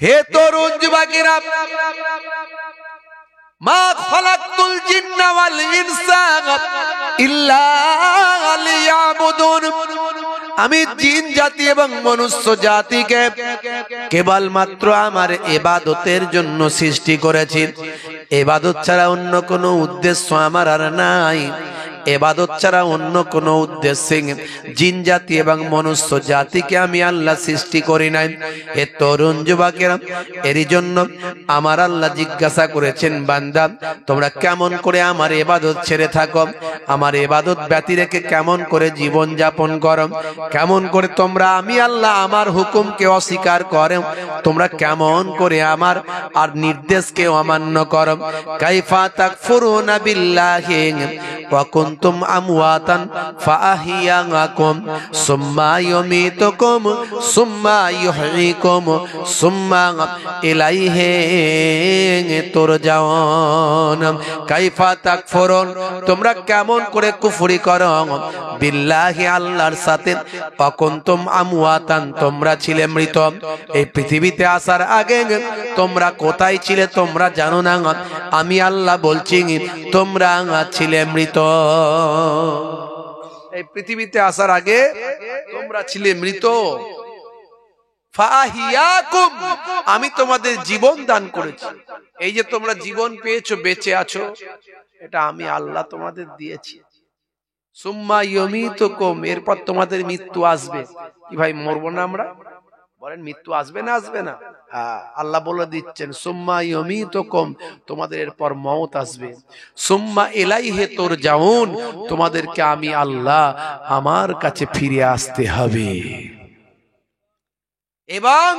হে তরুণ যুবকেরা, মা খালাকতুল জিন্না ওয়াল ইনসা ইল্লা লিয়াবুদুন, আমি জিন জাতি এবং মনুষ্য জাতিকে কেবলমাত্র আমার ইবাদতের জন্য সৃষ্টি করেছি। ইবাদত ছাড়া অন্য কোনো উদ্দেশ্য আমার আর নাই। ইবাদত ছাড়া অন্য কোনো উদ্দেশ্যে জিন জাতি এবং মনুষ্য জাতিকে আমি আল্লাহ সৃষ্টি করি নাই। হে তরুণ যুবকেরা, এরই জন্য আমার আল্লাহ জিজ্ঞাসা করেছেন, বান্দা তোমরা কেমন করে আমার ইবাদত ছেড়ে থাকো, আমার ইবাদত ব্যতি রেখে কেমন করে জীবন যাপন করো, কেমন করে তোমরা আমি আল্লাহ আমার হুকুমকে অস্বীকার করো, তোমরা কেমন করে আমার আর নির্দেশকে অমান্য করো। কাইফা তাকফুরুনা বিল্লাহি ওয়া কুনতুম আমওয়াতান ফাআহিয়াকুম সুম্মা ইউমীতুকুম সুম্মা ইউহয়িকুম সুম্মা ইলাইহি তুরজাউন। কাইফা তাকফুরুন, তোমরা কেমন করে কুফরি করো বিল্লাহি আল্লাহর সাথে, ওয়া কুনতুম আমওয়াতান, তোমরা ছিলে মৃত। এই পৃথিবীতে আসার আগে তোমরা কোথায় ছিলে তোমরা জানো না। আমি আল্লাহ বলছি তোমরা ছিলে মৃত। এই পৃথিবীতে আসার আগে তোমরা ছিলে মৃত। ফাহিয়াকুম, আমি তোমাদের জীবন দান করেছি। এই যে তোমরা জীবন পেয়েছো, বেঁচে আছো, এটা আমি আল্লাহ তোমাদের দিয়েছি। সুম্মা ইউমীতুকুম, এরপর তোমাদের মৃত্যু আসবে। কি ভাই, মরবো না আমরা? বলেন মৃত্যু আসবে না আসবে না? আল্লাহ বলে দিচ্ছেন সুম্মা ইউমীতুকুম, তোমাদের এরপর মওত আসবে। সুম্মা ইলাইহি তুরজাউন, তোমাদেরকে আমি আল্লাহ আমার কাছে ফিরে আসতে হবে এবং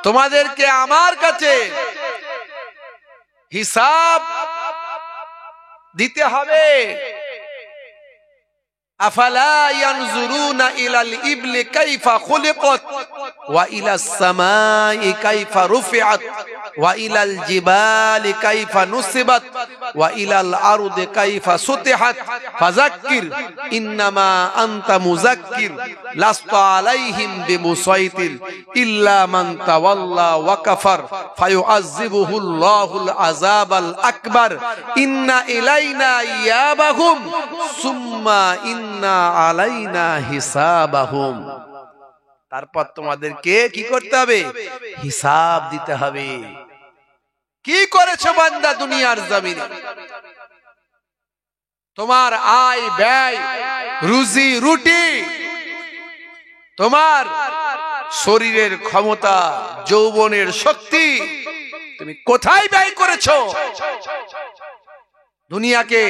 তোমাদেরকে আমার কাছে হিসাব দিতে হবে। আফালা ইয়ানজুরুনা ইলাল ইবলি কাইফা খুলিকাত ওয়া ইলাস সামাই কাইফা রুফিআত ওয়া ইলাল জিবালি কাইফা নুসিবাত ওয়া ইলাল আরদি কাইফা সুতিহাত ফাযাক্কির ইন্নামা আনতা মুযাক্কির লাস্তা আলাইহিম বিমুসাইতির ইল্লা মান তাওয়াল্লা ওয়া কাফার ফায়ুআযযিবুহুল্লাহুল আযাবাল আকবার ইন্না ইলাইনা ইয়াবাহুম সুম্মা ইন্না আলাইনা হিসাবাহুম। তারপর তোমাদেরকে কি করতে হবে? হিসাব দিতে হবে। কি করেছো বান্দা দুনিয়ার জমিনে? তোমার আয় ব্যয়, রুজি রুটি, তোমার শরীরের ক্ষমতা, যৌবনের শক্তি তুমি কোথায় ব্যয় করেছো? দুনিয়াকে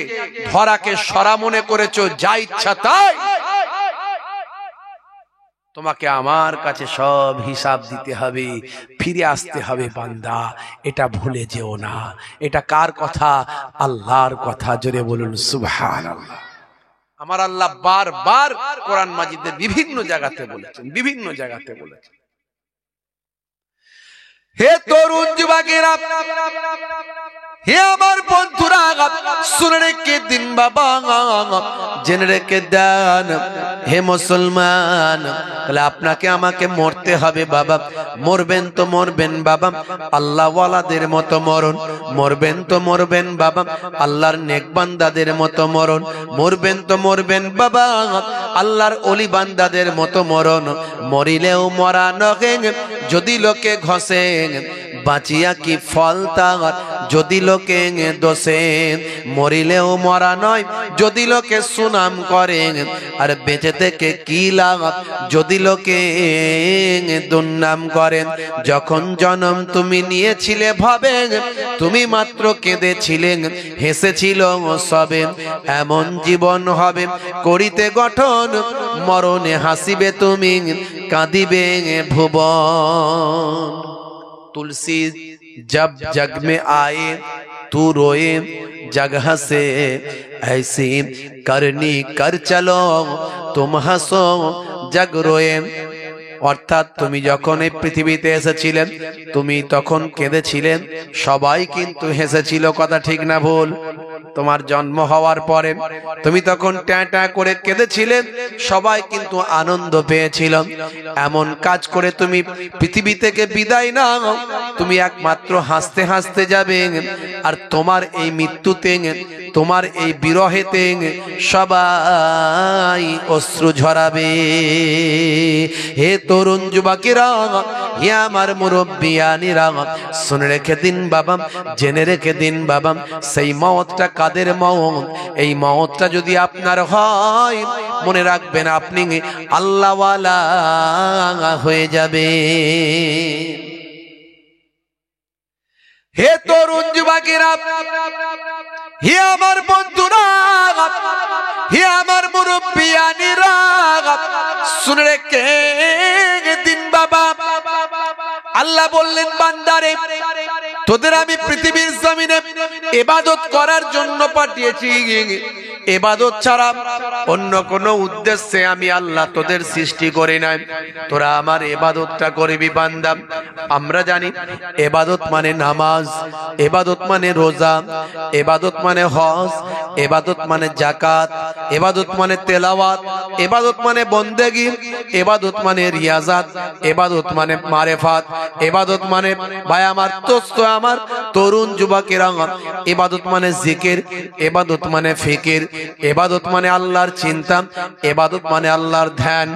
ধরাকে সরা মনে করেছো, যা ইচ্ছা তাই। তোমাকে আমার কাছে সব হিসাব দিতে হবে, ফিরে আসতে হবে বান্দা, এটা ভুলে যেও না। এটা কার কথা? আল্লাহর কথা। জোরে বলুন সুবহানাল্লাহ। আমার আল্লাহ বারবার কোরআন মাজিদের বিভিন্ন জায়গাতে বলেছেন, বিভিন্ন জায়গাতে বলেছেন। হে তরুণ যুবকেরা, হে আমার বন্ধুরা, শুনে রেখে দিন বাবা, জেনে রেখে দেন হে মুসলমান, তাহলে আপনাকে আমাকে মরতে হবে বাবা। মরবেন তো মরবেন বাবা আল্লাহ ওয়ালাদের মতো মরণ, মরবেন তো মরবেন বাবা আল্লাহর নেক বান্দাদের মতো মরণ, মরবেন তো মরবেন বাবা আল্লাহর ওলি বান্দাদের মতো মরণ। মরিলেও মরা নহে যদি লোকে ঘষে, বাঁচিয়া কি ফল তার যদি লোকে দোষে। মরিলেও মরা নয় যদি লোকে সুনাম করে, আর বেঁচে থেকে কি লাভ যদি লোকে দুর্নাম করেন। যখন জন্ম তুমি নিয়েছিলে ভাবে, তুমি মাত্র কেঁদেছিলে, হেসেছিল সবে। এমন জীবন হবে করিতে গঠন, মরণে হাসিবে তুমি, কাঁদিবে ভুবন। तुलसी जब जग में आए तू रोए जग हंसे, ऐसी करनी कर चलो तुम हंसो जग रोए। অর্থাৎ তুমি যখন এই পৃথিবীতে এসেছিলেন তুমি তখন কেঁদেছিলেন, সবাই কিন্তু হেসেছিল। কথা ঠিক না ভুল? তোমার জন্ম হওয়ার পরে তুমি তখন ট্যাঁ ট্যাঁ করে কেঁদেছিলে, সবাই কিন্তু আনন্দ পেয়েছিল। এমন কাজ করে তুমি পৃথিবী থেকে বিদায় নাও, তুমি একমাত্র হাসতে হাসতে যাবে। আর তোমার এই মৃত্যুতে, তোমার এই বিরহেতে সবাই অশ্রু ঝরাবে। হে তরুণ যুবকেরা, হে আমার মুরব্বিয়ানিরা, শুনে রেখে দিন বাবা, জেনে রেখে দিন বাবা, সেই মওতটা কাদের মওত? এই মওতটা যদি আপনার হয়, মনে রাখবেন আপনি আল্লাহওয়ালা হয়ে যাবে। হে তরুণ যুবকেরা, হে আমার বন্ধুরা, হে আমার মুরব্বিয়ানিরা, শুনে রেখে দিন বাবা, আল্লাহ বললেন বান্দারে, তোদের আমি পৃথিবীর জমিনে ইবাদত করার জন্য পাঠিয়েছি। ইবাদত ছাড়া অন্য কোন উদ্দেশ্যে আমি আল্লাহ তোদের সৃষ্টি করি নাই। তোরা আমার ইবাদতটা করবি বান্দা। আমরা জানি ইবাদত মানে নামাজ, ইবাদত মানে রোজা, ইবাদত মানে হজ, ইবাদত মানে যাকাত, ইবাদত মানে তেলাওয়াত, ইবাদত মানে বন্দেগী, ইবাদত মানে রিয়াজাত, ইবাদত মানে মারেফাত, ইবাদত মানে ভাই আমার দোস্ত আমার তরুণ যুবকেরা, ইবাদত মানে জিকির, ইবাদত মানে ফিকির, ইবাদত মানে আল্লাহর চিন্তা, ইবাদত মানে আল্লাহর ধ্যান,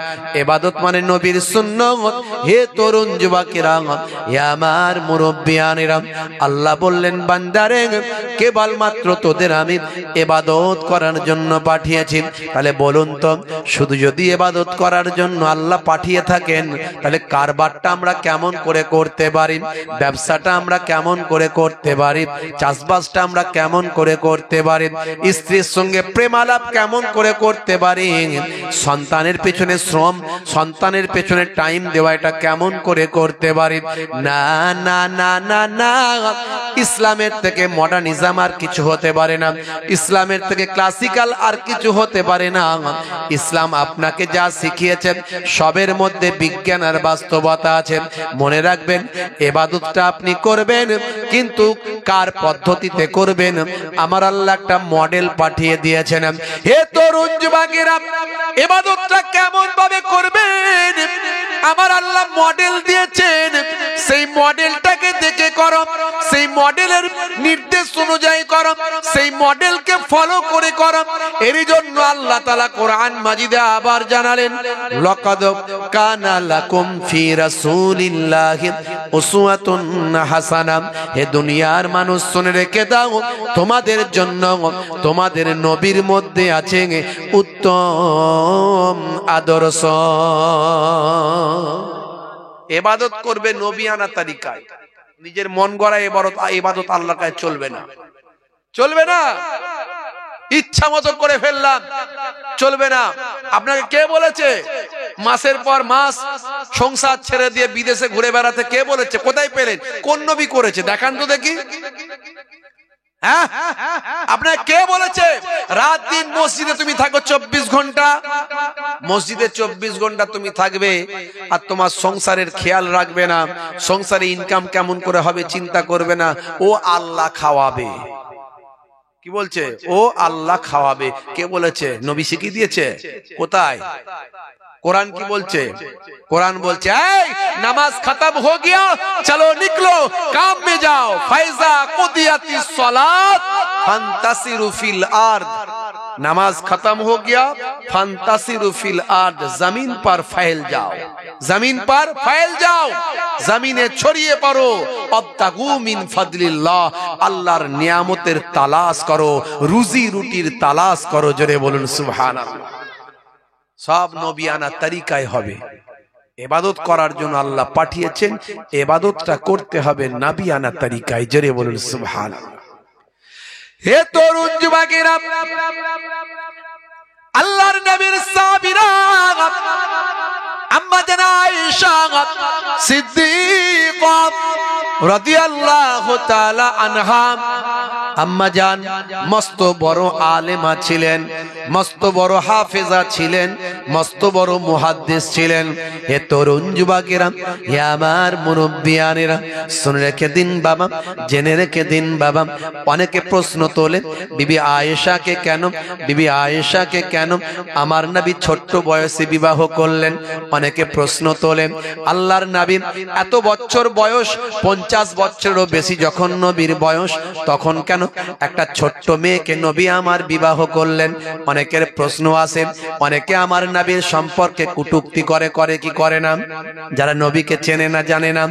ইবাদত মানে নবীর সুন্নাত। হে তরুণ যুবকেরা, হে আমার মুরব্বিয়ানেরা, আল্লাহ বললেন বান্দারে, কেবলমাত্র তোদের আমি ইবাদত করার জন্য পাঠিয়েছি। তাহলে বলুন তো, শুধু যদি ইবাদত করার জন্য আল্লাহ পাঠিয়ে থাকেন, তাহলে কারবারটা আমরা কেমন করে করতে পারি, ব্যবসাটা আমরা কেমন করে করতে পারি, চাষবাসটা আমরা কেমন করে করতে পারি, স্ত্রীর সঙ্গে প্রেমালাপ কেমন করে করতে পারি, সন্তানের পেছনে শ্রম, সন্তানের পেছনে টাইম দেওয়া, এটা কেমন করে করতে পারি? না না না না না, ইসলামের থেকে মডার্নিজম আর কিছু হতে পারে না, ইসলামের থেকে ক্লাসিক্যাল আর কিছু হতে পারে না। ইসলাম আপনাকে যা শিখিয়েছেন সবের মধ্যে বিজ্ঞান আর বাস্তবতা আছে। মনে রাখবেন, ইবাদতটা আপনি করবেন, কিন্তু কার পদ্ধতিতে করবেন? আমার আল্লাহ একটা মডেল পাঠিয়ে দিয়েছেন। হে তরুণ যুবকেরা, ইবাদতটা কেমন ভাবে করবেন আমার আল্লাহ মডেল দিয়েছেন। সেই মডেলটাকে দেখে করো, সেই মডেলের নির্দেশ অনুযায়ী করো, সেই মডেলকে ফলো করে করো। এর জন্য আল্লাহ তাআলা কোরআন মাজিদে আবার জানালেন, লাকাদ কানা লাকুম ফি রাসূলিল্লাহি উসওয়াতুন হাসানাহ। হে দুনিয়ার মানুষ, শুনে রেখে দাও, তোমাদের জন্য তোমাদের নবীর মধ্যে আছে উত্তম আদর্শ। ইবাদত করবে নবিয়ানা তরিকায়, নিজের মন গড়া ইবাদত আল্লাহর কাছে চলবে না, চলবে না। ইচ্ছা মতো করে ফেললাম, চলবে না। আপনাকে কে বলেছে মাসের পর মাস সংসার ছেড়ে দিয়ে বিদেশে ঘুরে বেড়াতে? কে বলেছে? কোথায় পেলেন? কোন নবী করেছে? দেখান তো দেখি। হ্যাঁ, আপনাকে কে বলেছে রাত দিন মসজিদে তুমি থাকো 24 ঘন্টা? মসজিদে 24 ঘন্টা তুমি থাকবে আর তোমার সংসারের খেয়াল রাখবে না, সংসারে ইনকাম কেমন করে হবে চিন্তা করবে না। ও আল্লাহ খাওয়াবে। কি বলছে? ও আল্লাহ খাওয়াবে। কে বলেছে? নবী শিখিয়ে দিয়েছে। কোথায়? কোরআন কি বলছে? কোরআন বলছে, এই নামাজ খতম হো গিয়া, চলো নিকলো কাম মে যাও, ফাইজা কুদিয়াতিস সালাত ফান্তাসিরু ফিল আরদ। নামাজ খতম हो गया, फंतासिरु फिल अर्द, जमीन पर फैल जाओ, जमीन पर फैल जाओ, जमीने ছড়িয়ে পড়ো। अब्तगू मिन फदलिल्लाह, আল্লাহর নিয়ামতের তালাশ করো, রুজি রুটির তালাশ করো। জোরে বলুন সুবহানাল্লাহ। সব নবিয়ানা তরিকায় হবে। ইবাদত করার জন্য আল্লাহ পাঠিয়েছেন, ইবাদতটা করতে হবে নবিয়ানা তরিকায়। জোরে বলুন সুবহানাল্লাহ। হে তরুণ যুবকেরা, আল্লাহর নবীর সাহাবীরা, আম্মা জান আয়েশা সিদ্দিকা রাদিয়াল্লাহু তাআলা আনহা, আম্মা জান মস্ত বড় আলেমা ছিলেন, মস্ত বড় হাফেজা ছিলেন, মস্ত বড় মুহাদ্দিস ছিলেন। হে তরুণ যুবকেরা, হে আমার মুরব্বিয়ানেরা, শুনে রেখে দিন বাবা, জেনে রেখে দিন বাবা। অনেকে প্রশ্ন তোলে, বিবি আয়েশাকে কেন, বিবি আয়েশাকে কেন আমার নবী ছোট্ট বয়সে বিবাহ করলেন? অনেকে প্রশ্ন তোলেন, আল্লাহর নবী এত বছর বয়স, 50 বছরেরও বেশি যখন নবীর বয়স, তখন কেন একটা ছোট্ট মেয়েকে নবী আমার বিবাহ করলেন? অনেকের প্রশ্ন আছে। অনেকে আমার নবীর সম্পর্কে কটূক্তি করে, করে কি করে না? যারা নবীকে চেনে না, জানে না,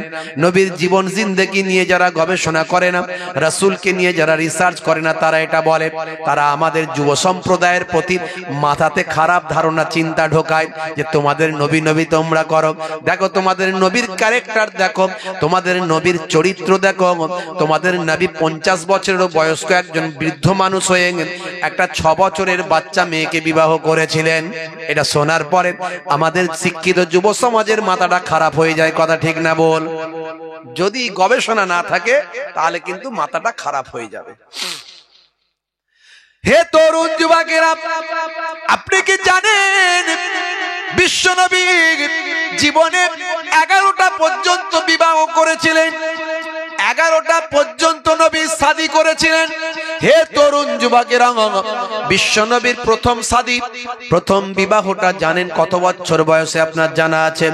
নবীর জীবন জিন্দেগি নিয়ে যারা গবেষণা করে না, রাসূলকে নিয়ে যারা রিসার্চ করে না, তারা এটা বলে, তারা আমাদের যুব সম্প্রদায়ের প্রতি মাথাতে খারাপ ধারণা চিন্তা ঢোকায় যে তোমাদের নবী নবী তোমরা করো। দেখো তোমাদের নবীর ক্যারেক্টার দেখো, তোমাদের নবীর চরিত্র দেখো। তোমাদের নবী 50 বছরেরও বয়স্ক একজন বৃদ্ধ মানুষ হয়ে একটা 6 বছরের বাচ্চা মেয়েকে বিবাহ করেছিলেন। এটা শোনার পরে আমাদের শিক্ষিত যুব সমাজের মাথাটা খারাপ হয়ে যায়। কথা ঠিক না বল? যদি গবেষণা না থাকে তাহলে কিন্তু মাথাটা খারাপ হয়ে যাবে। হে তরুণ যুবকেরা, আপনি কি জানেন বিশ্বনবী জীবনে 11টা পর্যন্ত বিবাহ করেছিলেন? 11টা পর্যন্ত নবী শাদী করেছিলেন। হে তরুণ যুবকেরা, বিশ্বনবীর প্রথম শাদী, প্রথম বিবাহটা জানেন কত বছর বয়সে? আপনার জানা আছে?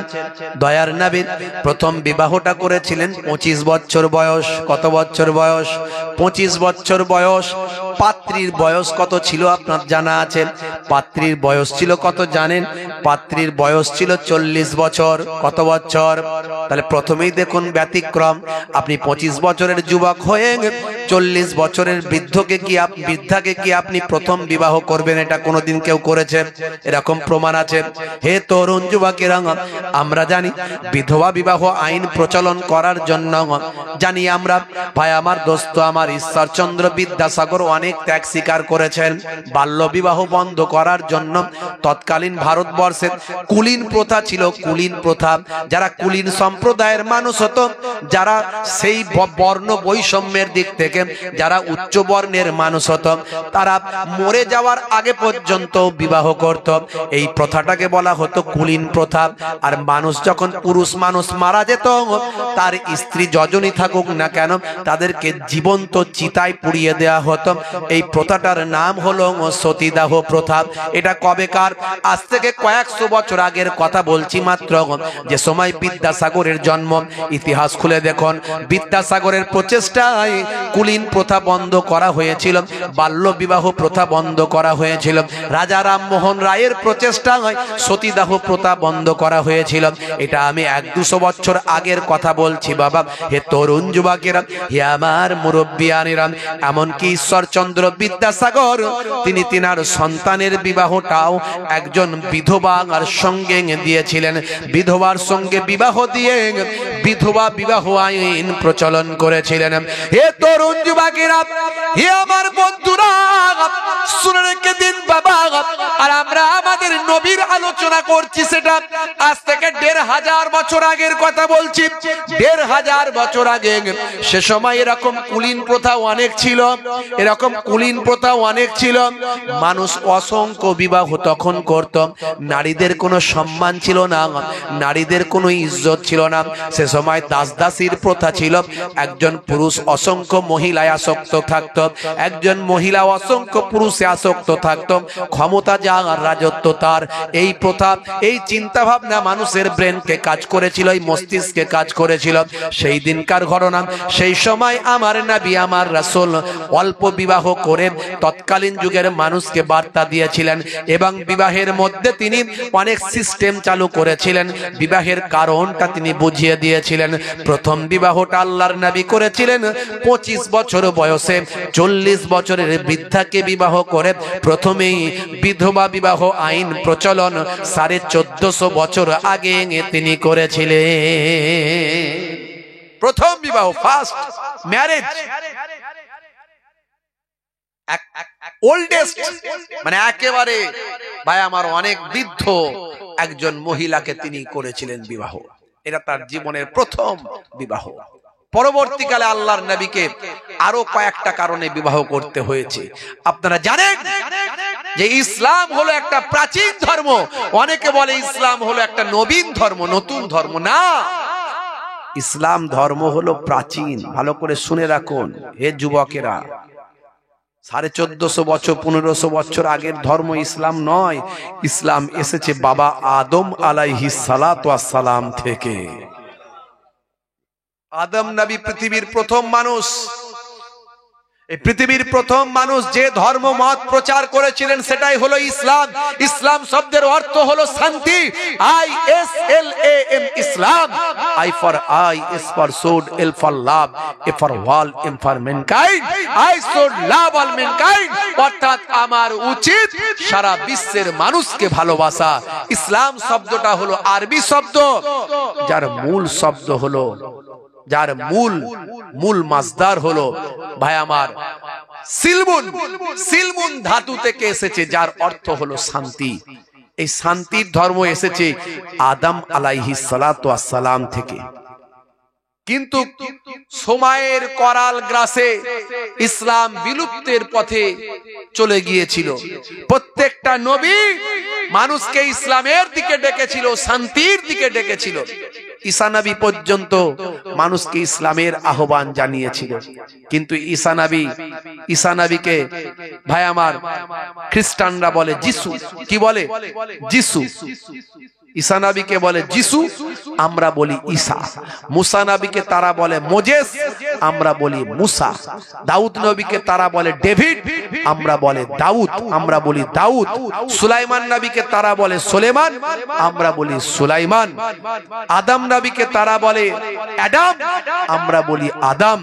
দয়ার নবী প্রথম বিবাহটা করেছিলেন 25 বছর বয়স। কত বছর বয়স? 25 বছর বয়স। পাত্রীর বয়স কত ছিল আপনার জানা আছে? পাত্রীর বয়স ছিল কত জানেন? পাত্রীর বয়স ছিল 40 বছর। কত বছর? তাহলে প্রথমেই দেখুন ব্যতিক্রম। আপনি 25 বছরের যুবক হয়ে 40 বছরের বৃদ্ধকে কি বৃদ্ধাকে কি আপনি প্রথম বিবাহ করবেন? এটা কোনোদিন কেউ করেছে? এরকম প্রমাণ আছে? হে তরুণ যুবকেরা, আমরা জানি বিধবা বিবাহ আইন প্রচলন করার জন্য জানি আমরা, ভাই আমার, দোস্ত আমার, ঈশ্বরচন্দ্র বিদ্যাসাগর অনেক ত্যাগ স্বীকার করেছেন। বাল্য বিবাহ বন্ধ করার জন্য তৎকালীন ভারতবর্ষে কুলীন প্রথা ছিল, কুলীন প্রথা। যারা কুলীন সম্প্রদায়ের মানুষ হতো, যারা সেই বর্ণ বৈষম্যের দিক থেকে যারা উচ্চ বর্ণের মানুষ হতো, তারা মরে যাওয়ার আগে পর্যন্ত বিবাহ করত। এই প্রথাটাকে বলা হতো কুলীন প্রথা। আর মানুষ যখন, পুরুষ মানুষ মারা যেত, তার স্ত্রী যজনই থাকুক না কেন, তাদেরকে জীবন্ত চিতায় পুড়িয়ে দেওয়া হতো। এই প্রথাটার নাম হলো সতীদাহ প্রথা। এটা কবেকার? আজ থেকে কয়েকশো বছর আগের কথা বলছি মাত্র। যে সময় বিদ্যাসাগরের জন্ম, ইতিহাস খুলে দেখুন, বিদ্যাসাগরের প্রচেষ্টায় কুলীন প্রথা বন্ধ করা হয়েছিল, বাল্য বিবাহ প্রথা বন্ধ করা হয়েছিল। রাজা রামমোহন রায়ের প্রচেষ্টায় সতীদাহ প্রথা বন্ধ করা হয়েছিল। এটা আমি 100-200 বছর আগের কথা বলছি বাবা। হে তরুণ যুবকেরা, হে আমার মুরব্বিয়ানেরা, এমনকি ঈশ্বরচন্দ্র বিদ্যাসাগর তিনি তিনার সন্তানের বিবাহটাও একজন বিধবার সঙ্গে দিয়েছিলেন। বিধবার সঙ্গে বিবাহ দিয়ে বিধবা বিবাহ আইন প্রচলন করেছিলেন। হে তরুণ যুবকেরা, হে আমার বন্ধুরা, শুনে রেখে দিন বাবা। আর আমরা আমাদের নবীর আলোচনা করছি, সেটা আজ থেকে 1500 বছর আগের কথা বলছি। 1500 বছর আগে সে সময় এরকম কুলীন প্রথা অনেক ছিল, এরকম কুলীন প্রথা অনেক ছিল। মানুষ অসংখ্য বিবাহ তখন করত। নারীদের কোনো সম্মান ছিল না, নারীদের কোনো ইজ্জত ছিল না। সে সময় দাস দাসীর প্রথা ছিল। একজন পুরুষ অসংখ্য মহিলায় আসক্ত থাকত, একজন মহিলা অসংখ্য পুরুষে আসক্ত থাকত। ক্ষমতা যার, রাজত্ব তার। এই প্রথা, এই চিন্তা ভাবনা মানুষের ব্রেনকে কাজ করেছিল, এই মস্তিষ্কে কাজ করেছিল। সেই দিনকার ঘটনা। সেই সময় আমার নবী, আমার রাসূল অল্প বিবাহ করে তৎকালীন যুগের মানুষকে বার্তা দিয়েছিলেন এবং বিবাহের মধ্যে তিনি অনেক সিস্টেম চালু করেছিলেন। বিবাহের কারণটা তিনি বুঝিয়ে দিয়েছিলেন। প্রথম বিবাহটা আল্লাহর নবী করেছিলেন 25 বছর বয়সে 40 বছরের বৃদ্ধাকে বিবাহ করে। প্রথমেই বিধবা বিবাহ আইন প্রচলন 1450 বছর আগে তিনি করেছিলেন। প্রথম বিবাহ, ফার্স্ট ম্যারেজ, ওল্ডেস্ট, মানে একেবারে ভাই আমার অনেক বৃদ্ধ একজন মহিলাকে তিনি করেছিলেন বিবাহ। এটা তার জীবনের প্রথম বিবাহ। পরবর্তীকালে আল্লাহর নবীকে আরো কয়েকটা কারণে বিবাহ করতে হয়েছে। আপনারা জানেন যে ইসলাম হলো একটা প্রাচীন ধর্ম। অনেকে বলে ইসলাম হলো একটা নবীন ধর্ম, নতুন ধর্ম। না, ইসলাম ধর্ম হলো প্রাচীন। ভালো করে শুনে রাখুন হে যুবকেরা, 1450 বছর 1500 বছর আগের ধর্ম ইসলাম নয়। ইসলাম এসেছে বাবা আদম আলাইহিস সালাতু ওয়াস সালাম থেকে। আদম নবী পৃথিবীর প্রথম মানুষ। এই পৃথিবীর প্রথম মানুষ যে ধর্ম মত প্রচার করেছিলেন সেটাই হলো ইসলাম। ইসলাম শব্দের অর্থ হলো শান্তি। ISLAM Islam. I for I, S for sword, L for love, A for wall, M for mankind. I should love all mankind। অর্থাৎ আমার উচিত সারা বিশ্বের মানুষকে ভালোবাসা। ইসলাম শব্দটা হলো আরবি শব্দ, যার মূল শব্দ হলো, যার মূল মাসদার হলো ভাই আমার সিলমুন। সিলমুন ধাতু থেকে এসেছে, যার অর্থ হলো শান্তি। এই শান্তির ধর্ম এসেছে আদম আলাইহিস সালাতু ওয়াস সালাম থেকে। কিন্তু সময়ের করাল গ্রাসে ইসলাম বিলুপ্তের পথে চলে গিয়েছিল। প্রত্যেকটা নবী মানুষকে ইসলামের দিকে ডেকেছিল, শান্তির দিকে ডেকেছিল। ঈসা নবী পর্যন্ত মানুষকে ইসলামের আহ্বান জানিয়েছিল। কিন্তু ঈসা নবীকে ভাই আমার খ্রিস্টানরা বলে যিশু। কি বলে? যিশু। ঈসা নবীকে বলে যিশু, আমরা বলি ঈসা। মুসা নবীকে তারা বলে মোজেস, আমরা বলি মুসা। দাউদ নবীকে তারা বলে ডেভিড, আমরা বলে দাউদ, আমরা বলি দাউদ। সুলাইমান নবীকে তারা বলে সুলেমান, আমরা বলি সুলাইমান। আদম নবীকে তারা বলে অ্যাডাম, আমরা বলি আদম।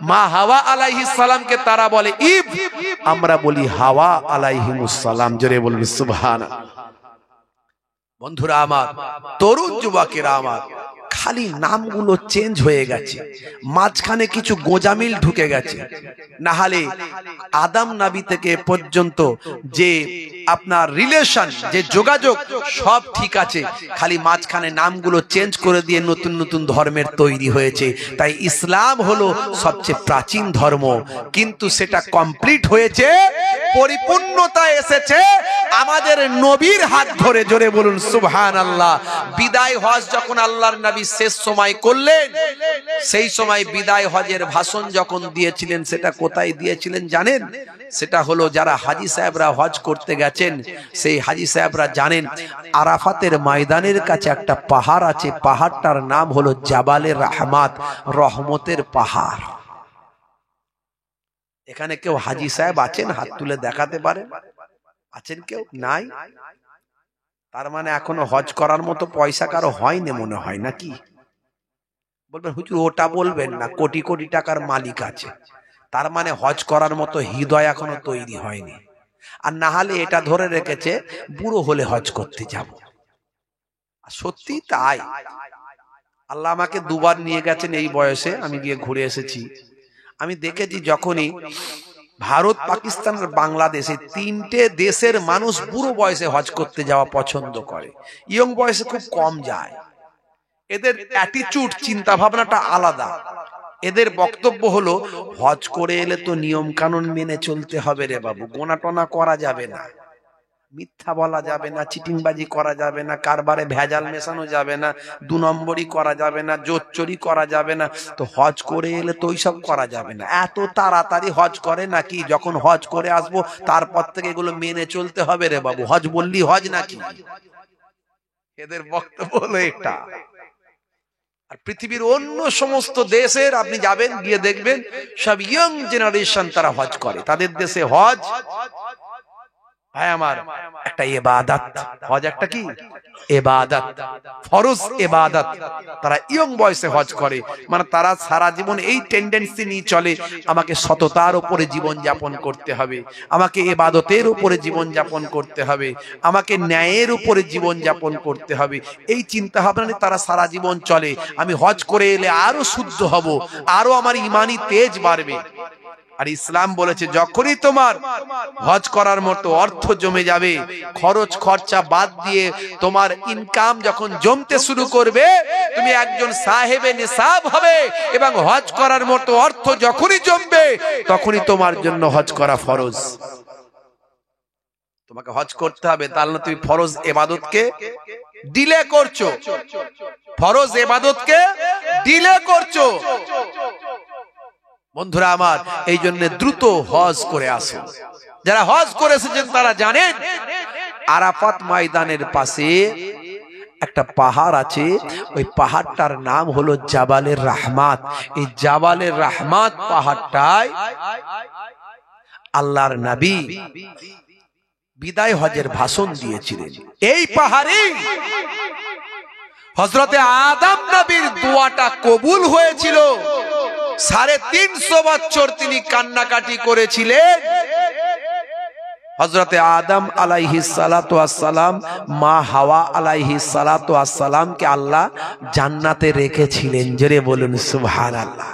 মা হাওয়া আলাইহিস সালামকে তারা বলে ঈভ, আমরা বলি হাওয়া আলাইহিমুস সালাম। জোরে বলুন সুবহানাল্লাহ। বন্ধুরা আমার, তরুণ যুবকেরা আমার, খালি নামগুলো চেঞ্জ হয়ে গেছে, মাঝখানে কিছু গোজামিল ঢুকে গেছে। না হলে আদম নবী থেকে পর্যন্ত যে আপনার রিলেশন, যে যোগাযোগ, সব ঠিক আছে। খালি মাঝখানে নামগুলো চেঞ্জ করে দিয়ে নতুন নতুন ধর্মের তৈরি হয়েছে। তাই ইসলাম হলো সবচেয়ে প্রাচীন ধর্ম, কিন্তু সেটা কমপ্লিট হয়েছে, পরিপূর্ণতা এসেছে আমাদের নবীর হাত ধরে। জোরে বলুন সুবহানাল্লাহ। বিদায় হজ যখন আল্লাহর নবী শেষ সময় করলেন, সেই সময় বিদায় হজের ভাষণ যখন দিয়েছিলেন, সেটা কোথায় দিয়েছিলেন জানেন? সেটা হলো যারা হাজী সাহেবরা হজ করতে গেছেন, সেই হাজী সাহেবরা জানেন আরাফাতের ময়দানের কাছে একটা পাহাড় আছে, পাহাড়টার নাম হলো জাবালে রহমাত, রহমতের পাহাড়। এখানে কেউ হাজী সাহেব আছেন? হাত তুলে দেখাতে পারেন? আছেন কেউ? নাই। তার মানে এখনো হজ করার মতো পয়সা কারো হয়নি মনে হয়, নাকি? বলবেন হুজুর ওটা বলবেন না, কোটি কোটি টাকার মালিক আছে। তার মানে হজ করার মতো হৃদয় এখনো তৈরি হয়নি। আর না হলে এটা ধরে রেখেছে বুড়ো হলে হজ করতে যাব। সত্যি তাই। আল্লাহ আমাকে দুবার নিয়ে গেছেন এই বয়সে, আমি গিয়ে ঘুরে এসেছি। আমি দেখেছি যখনই ভারত, পাকিস্তান আর বাংলাদেশে তিনটে দেশের মানুষ বুড়ো বয়সে হজ করতে যাওয়া পছন্দ করে, ইয়ং বয়সে খুব কম যায়। এদের অ্যাটিটিউড, চিন্তা ভাবনাটা আলাদা। এদের বক্তব্য হলো হজ করে এলে তো নিয়ম কানুন মেনে চলতে হবে রে বাবু, গোনা টোনা করা যাবে না, মিথ্যা বলা যাবে না, চিটিংবাজি করা যাবে না, কারবারে ভেজাল মেশানো যাবে না, 2 নম্বরই করা যাবে না, জোর চুরি করা যাবে না। তো হজ করে এলে তো ওইসব করা যাবে না। এত তাড়াতাড়ি হজ করে নাকি? যখন হজ করে আসবো তারপর থেকে এগুলো মেনে চলতে হবে রে বাবু, হজ বললি হজ নাকি? এদের বক্তব্য হলো এটা। আর পৃথিবীর অন্য সমস্ত দেশের আপনি যাবেন, গিয়ে দেখবেন সব ইয়ং জেনারেশন তারা হজ করে। তাদের দেশে হজ ভাই আমার একটা ইবাদত। হজ একটা কি? ইবাদত, ফরজ ইবাদত। তারা ইয়ং বয়সে হজ করে, মানে তারা সারা জীবন এই টেন্ডেন্সি নিয়ে চলে, আমাকে সততার উপরে জীবন যাপন করতে হবে, আমাকে ইবাদতের উপরে জীবন যাপন করতে হবে, আমাকে ন্যায়ের উপরে জীবন যাপন করতে হবে। এই চিন্তা ভাবনা নিয়ে তারা সারা জীবন চলে। আমি হজ করে এলে আরো শুদ্ধ হব, আরো আমার ইমানি তেজ বাড়বে। আর ইসলাম বলেছে যখনই তোমার হজ করার মতো অর্থ জমে যাবে, খরচ খরচা বাদ দিয়ে তোমার ইনকাম যখন জমতে শুরু করবে, তুমি একজন সাহেবে নিসাব হবে এবং হজ করার মতো অর্থ যখনই জমবে তখনই তোমার জন্য হজ করা ফরজ। তোমাকে হজ করতে হবে, তাহলে তুমি ফরজ ইবাদতকে ডিলে করছো, ফরজ ইবাদতকে ডিলে করছো। বন্ধুরা আমার, এই জন্য দ্রুত হজ করে আসুন। যারা হজ করে এসেছেন তারা জানেন আরাফাত ময়দানের পাশে একটা পাহাড় আছে, ওই পাহাড়টার নাম হলো জাবালের রহমাত। এই জাবালের রহমাত পাহাড়টায় আল্লাহর নবী বিদায় হজের ভাষণ দিয়েছিলেন। এই পাহাড়ে হযরতে আদম নবীর দোয়াটা কবুল হয়েছিল। 350 বছর তিনি কান্নাকাটি করেছিলেন। হযরতে আদম আলাইহিস সালাতু ওয়াস সালাম, মা হাওয়া আলাইহিস সালাতু ওয়াস সালামকে আল্লাহ জান্নাতে রেখেছিলেন। জোরে বলুন সুবহানাল্লাহ।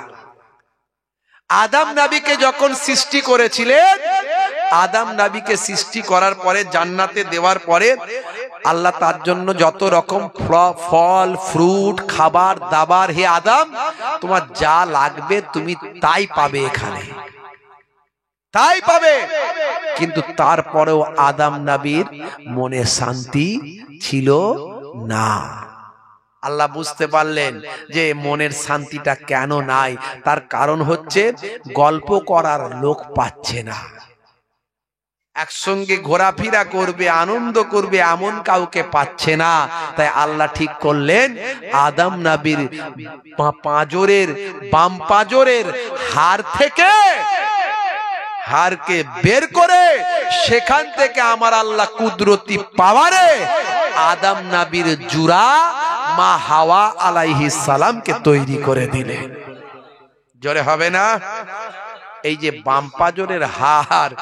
আদম নবীকে যখন সৃষ্টি করেছিলেন, আদম নবীকে সৃষ্টি করার পরে জান্নাতে দেওয়ার পরে আল্লাহ তার জন্য যত রকম ফল ফ্রুট খাবার দাবার, হে আদম তোমার যা লাগবে তুমি তাই পাবে, এখানে তাই পাবে। কিন্তু তারপরেও আদম নবীর মনে শান্তি ছিল না। আল্লাহ বুঝতে পারলেন যে মনের শান্তিটা কেন নাই, তার কারণ হচ্ছে গল্প করার লোক পাচ্ছে না, একসঙ্গে ঘোরাফেরা করবে আনন্দ করবে এমন কাউকে পাচ্ছে না। তাই আল্লাহ ঠিক করলেন আদম নবীর পাঁজরের বাম পাঁজরের হাড় থেকে হাড়কে বের করে সেখান থেকে আমার আল্লাহ কুদরতি পাওয়ারে আদম নবীর জুরা মা হাওয়া আলাইহিস সালামকে তৈরি করে দিলেন। জোরে হবে না? এই যে বাম পাঁজরের হাড়,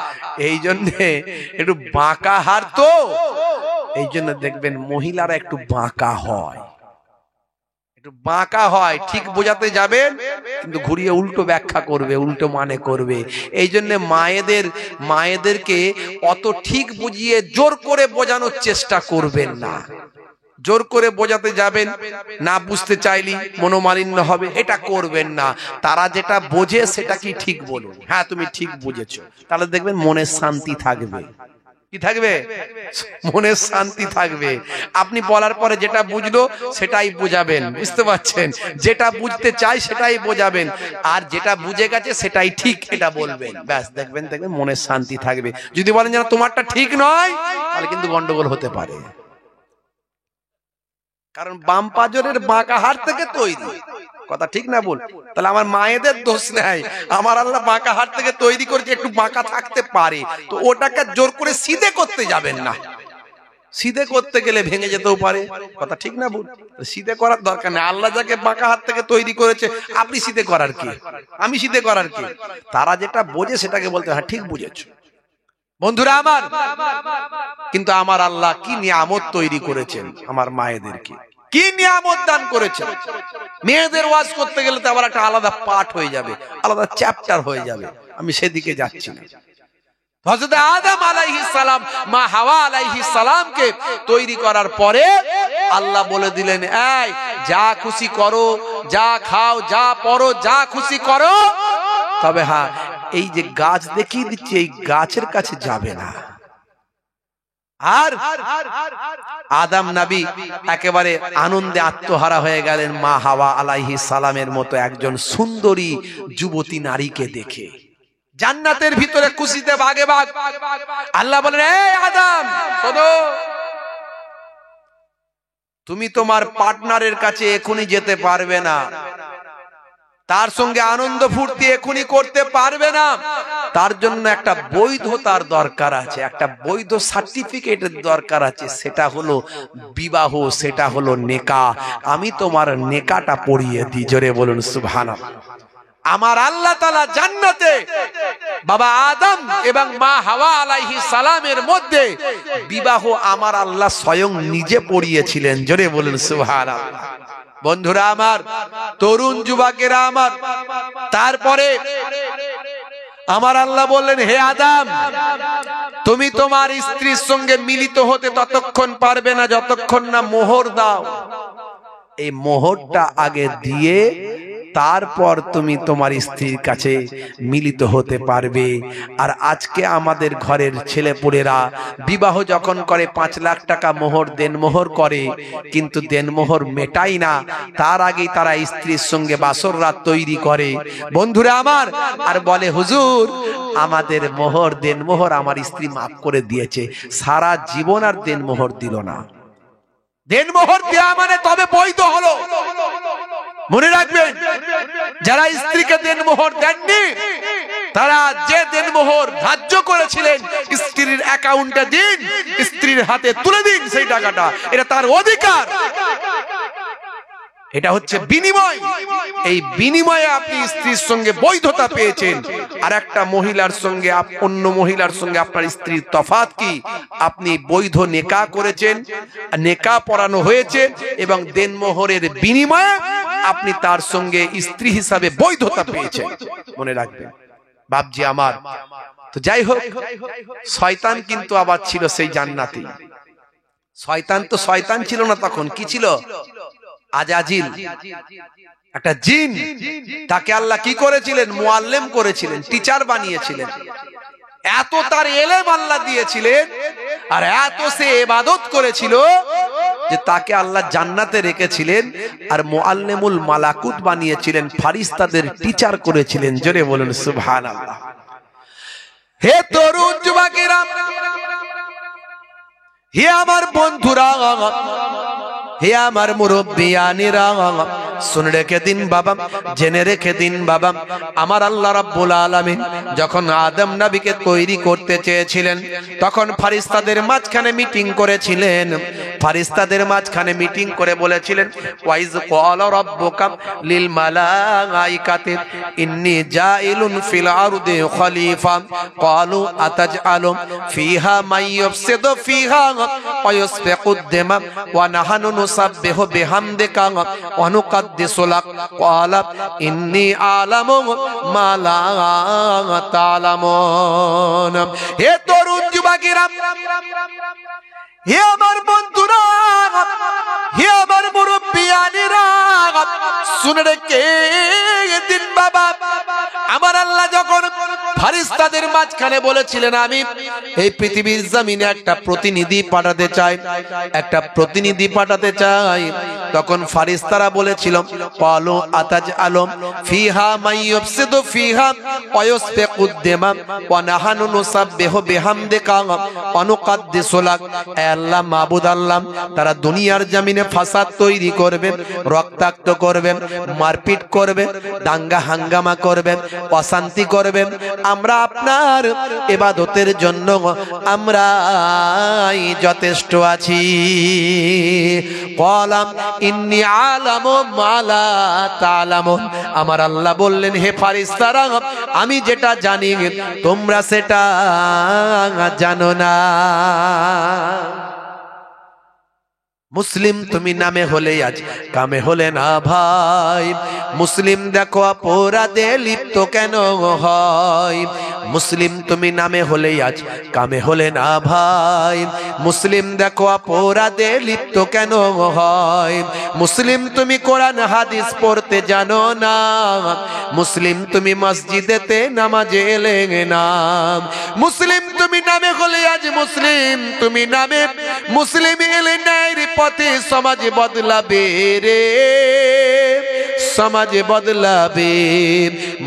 এই জন্য একটু বাঁকা হাড়, তো এই জন্য দেখবেন মহিলারা একটু বাঁকা হয়, একটু বাঁকা হয়। ঠিক বোঝাতে যাবেন কিন্তু ঘুরিয়ে উল্টো ব্যাখ্যা করবে, উল্টো মানে করবে। এই জন্য মায়েদেরকে অত ঠিক বুঝিয়ে জোর করে বোঝানোর চেষ্টা করবেন না। জোর করে বোঝাতে যাবেন, না বুঝতে চাইলি মনোমালিন্য হবে, এটা করবেন না। তারা যেটা বোঝে সেটা কি ঠিক বলুন, হ্যাঁ তুমি ঠিক বুঝেছো, তাহলে দেখবেন মনের শান্তি থাকবে। কি থাকবে? মনের শান্তি থাকবে। আপনি বলার পরে যেটা বুঝলো সেটাই বোঝাবেন, বুঝতে পারছেন? যেটা বুঝতে চাই সেটাই বোঝাবেন, আর যেটা বুঝে গেছে সেটাই ঠিক এটা বলবেন, ব্যাস দেখবেন মনের শান্তি থাকবে। যদি বলেন যেন তোমারটা ঠিক নয়, তাহলে কিন্তু গন্ডগোল হতে পারে। কারণ বাম পাঁজরের বাঁকা হাড় থেকে তৈরি, কথা ঠিক না বল? তাহলে আমার মায়েদের দোষ নাই, আমার আল্লাহ বাঁকা হাড় থেকে তৈরি করেছে, একটু বাঁকা থাকতে পারে, তো ওটাকে জোর করে সিধে করতে যাবেন না। সিধে করতে গেলে ভেঙে যেতেও পারে, কথা ঠিক না বল? সিধে করার দরকার নেই। আল্লাহ যাকে বাঁকা হাত থেকে তৈরি করেছে, আপনি সিধে করার কি, আমি সিধে করার কি? তারা যেটা বোঝে সেটাকে বলতে, হ্যাঁ ঠিক বুঝেছো। বন্ধুরা আমার, কিন্তু আমার আল্লাহ কি নিয়ামত তৈরি করেছেন আমার মায়েদেরকে, কি নিয়ামত দান করেছেন। মেয়েদের ওয়াজ করতে গেলে তো আবার একটা আলাদা পাঠ হয়ে যাবে, আলাদা চ্যাপ্টার হয়ে যাবে, আমি সেদিকে যাচ্ছি না। হযরত আদম আলাইহিস সালাম মা হাওয়া আলাইহিস সালামকে তৈরি করার পরে আল্লাহ বলে দিলেন, এই যা খুশি করো, যা খাও, যা পরো, যা খুশি করো, তবে হ্যাঁ এই যে গাছ দেখিয়ে দিচ্ছি এই গাছের কাছে যাবে না। আর আদম নবী একেবারে আনন্দে আত্মহারা হয়ে গেলেন মা হাওয়া আলাইহিস সালামের মতো একজন সুন্দরী যুবতী নারীকে দেখে। জান্নাতের ভিতরে খুশিতে ভাগে ভাগ। আল্লাহ বলেন, এই আদম শোনো, তুমি তোমার পার্টনারের কাছে এখনই যেতে পারবে না, তার সঙ্গে আনন্দ ফুর্তি এখনই করতে পারবে না। তার জন্য একটা বৈধতার দরকার আছে, একটা বৈধ সার্টিফিকেটের দরকার আছে, সেটা হলো বিবাহ, সেটা হলো নেকা। আমি তোমার নেকাটা পড়িয়ে দিই। জোরে বলুন সুবহানাল্লাহ। আমার আল্লাহ তাআলা জান্নাতে বাবা আদম এবং মা হাওয়া আলাইহিস সালামের মধ্যে বিবাহ আমার আল্লাহ স্বয়ং নিজে পড়িয়েছিলেন। জোরে বলুন সুবহানাল্লাহ। বন্ধুরা আমার, তরুণ যুবকেরা আমার, তারপরে আমার আল্লাহ বললেন, হে আদম, তুমি তোমার স্ত্রীর সঙ্গে মিলিত হতে ততক্ষণ পারবে না যতক্ষণ না মোহর দাও। এই মোহরটা আগে দিয়ে তারপর তুমি তোমার স্ত্রীর কাছে মিলিত হতে পারবে। আর আজকে আমাদের ঘরের ছেলেপুলেরা বিবাহ যখন করে 5 লাখ টাকা মোহর দেনমোহর করে, কিন্তু দেনমোহর মেটাই না, তার আগেই তারা স্ত্রীর সঙ্গে বাসর রাত তৈরি করে বন্ধুরা আমার, আর বলে হুজুর আমাদের মোহর দেনমোহর আমার স্ত্রী মাফ করে দিয়েছে, সারা জীবন আর দেনমোহর দিল না। দেনমোহর দেয়া মানে তবে বৈধ হলো। মনে রাখবেন, যারা স্ত্রীকে দেনমোহর দেননি তারা যে দেনমোহর ধার্য করেছিলেন স্ত্রীর অ্যাকাউন্টে দিন, স্ত্রীর হাতে তুলে দিন সেই টাকাটা, এটা তার অধিকার, এটা হচ্ছে বিনিময়। এই বিনিময়ে আপনি স্ত্রীর সঙ্গে বৈধতা পেয়েছেন। আর একটা মহিলার সঙ্গে অন্য মহিলার সঙ্গে আপনার স্ত্রীর তফাৎ কি? আপনি বৈধ নেকা করেছেন, নেকা পড়ানো হয়েছে এবং দেনমোহরের বিনিময়ে আপনি তার সঙ্গে স্ত্রী হিসাবে বৈধতা পেয়েছেন। মনে রাখবেন বাপজি আমার। তো যাই হোক, শয়তান কিন্তু আবার ছিল সেই জান্নাতে। শয়তান তো শয়তান ছিল না, তখন কি ছিল? আজাজিল, একটা জিন। তাকে আল্লাহ কি করেছিলেন? মুআল্লিম করেছিলেন, টিচার বানিয়েছিলেন। এত তার ইলম আল্লাহ দিয়েছিলেন আর এত সে ইবাদত করেছিল যে তাকে আল্লাহ জান্নাতে রেখেছিলেন আর মুআল্লিমুল মালাকুত বানিয়েছিলেন, ফেরেশতাদের টিচার করেছিলেন। জোরে বলুন সুবহানাল্লাহ। হে তরুণ যুবকেরা, হে আমার বন্ধুরা, হে আমার মুরব্বিয়ানেরা, শুনে রেখে দিন বাবা, জেনে রেখে দিন বাবা, আমার আল্লাহ রাব্বুল আলামিন যখন আদম নবীকে তৈরি করতে চেয়েছিলেন তখন ফেরেশতাদের মাঝখানে মিটিং করেছিলেন। ফেরেশতাদের মাঝখানে মিটিং করে বলেছিলেন, ওয়াইজ ক্বালা রাব্বুকা লিল মালাইকাতি ইন্নী জাইলুন ফিল আরদি খলিফা ক্বালু আতাজআলু ফিহা মান ইউফসিদু ফিহা ওয়া ইউসফিকুদ দিমা ওয়া নাহনু নুসাব্বিহু বিহামদিকা ওয়া নুকাদ্দিসু লাক ক্বালা ইন্নী আ'লামু মা লা তা'লামুন। হে তরুণ যুবকেরা, হে আমার বন্ধুরা, হে আমার মুরব্বিয়ানেরা, শুনে রেখে দিন বাবা, আমার আল্লাহ যখন ফেরেশতাদের মাঝখানে বলেছিলেন আমি এই পৃথিবীর জমিনে একটা প্রতিনিধি পাঠাতে চাই, একটা প্রতিনিধি পাঠাতে চাই, তখন ফেরেশতারা বলেছিল, ক্বালু আতাজআলু ফিহা মান ইউফসিদু ফিহা ওয়া ইউসফিকুদ দিমা ওয়া নাহনু নুসাব্বিহু বিহামদিকা ওয়া নুকাদ্দিসু লাক। আল্লাহ মাবুদ আল্লাহ, তারা দুনিয়ার জমিনে ফাসাদ তৈরি করবে, রক্তাক্ত করবে, মারপিট করবে, দাঙ্গা হাঙ্গামা করবে, অশান্তি করবে, আমরা আপনার ইবাদতের জন্য আমরা যথেষ্ট আছি। ক্বালাম ইন্নী আ'লামু মা লা তা'লামুন। আমার আল্লাহ বললেন, হে ফেরেশতারা, আমি যেটা জানি তোমরা সেটা জানো না। মুসলিম তুমি নামে হলে আজ কামে হলে না ভাই, মুসলিম দেখো অপরাধে লিপ্ত কেন হয়। মুসলিম তুমি নামে হলে আজ কামে হলে না ভাই, মুসলিম দেখো অপরাধে লিপ্ত কেন হয়। মুসলিম তুমি কোরআন হাদিস পড়তে জানো না, মুসলিম তুমি মসজিদেতে নামাজে এলে না। মুসলিম তুমি নামে হলে আজ মুসলিম তুমি নামে, মুসলিম এলে ন্যায়ের পথে সমাজ বদলাবে রে, সমাজ বদলাবে।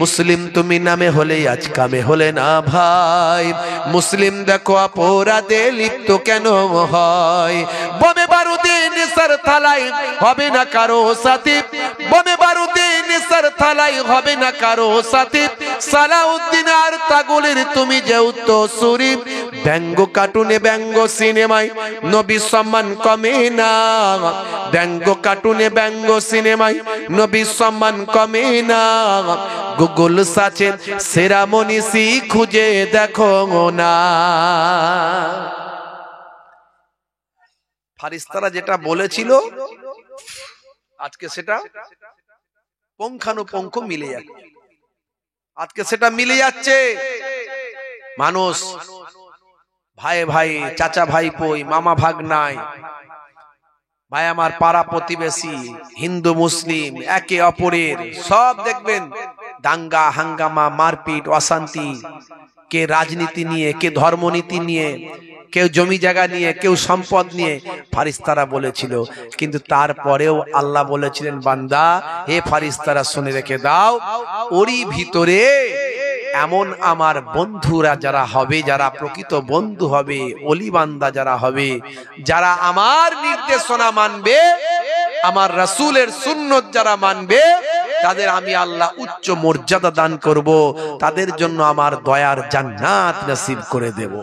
মুসলিম তুমি নামে হলে আজ কামে হলে না ভাই, মুসলিম দেখো অপরাধে লিপ্ত কেন হয়। বোমে বারুদে নেশার থালায় হবে না কারো সাথী, বোমে বারুদে নেশার থালায় হবে না কারো সাথী। সালাউদ্দিন আর তাগুলের তুমি যে উত্তরসূরি, ব্যঙ্গ কার্টুনে ব্যঙ্গ সিনেমায় নবী সম্মান কমে না, ব্যঙ্গ কার্টুনে ব্যঙ্গ সিনেমায় নবী সম্মান কমে না। গুগল সার্চে সেরা মনীষী খুঁজে দেখো না। ফেরেশতারা যেটা বলেছিল আজকে সেটা পুঙ্খানুপুঙ্খ মিলে যাচ্ছে। আজকে সেটা মিলে যাচ্ছে। মানুষ ভাই ভাই, চাচা ভাই পই, মামা ভাগনাই, ভাই আমার পাড়া প্রতিবেশী, হিন্দু মুসলিম একে অপরের সব দেখবেন দাঙ্গা হাঙ্গামা, মারপিট, অশান্তি। কে রাজনীতি নিয়ে, কে ধর্মনীতি নিয়ে, কেউ জমি জায়গা নিয়ে, কেউ সম্পদ নিয়ে ফারিস্তারা বলেছিল। কিন্তু তারপরেও আল্লাহ বলেছিলেন, বান্দা হে ফারিস্তারা শুনে রেখে দাও, ওরই ভিতরে এমন আমার বন্ধুরা যারা হবে, যারা প্রকৃত বন্ধু হবে, ওলি বান্দা যারা হবে, যারা আমার নির্দেশনা মানবে, আমার রাসূলের সুন্নত যারা মানবে, তাদের আমি আল্লাহ উচ্চ মর্যাদা দান করব, তাদের জন্য আমার দয়ার জান্নাত নসিব করে দেব।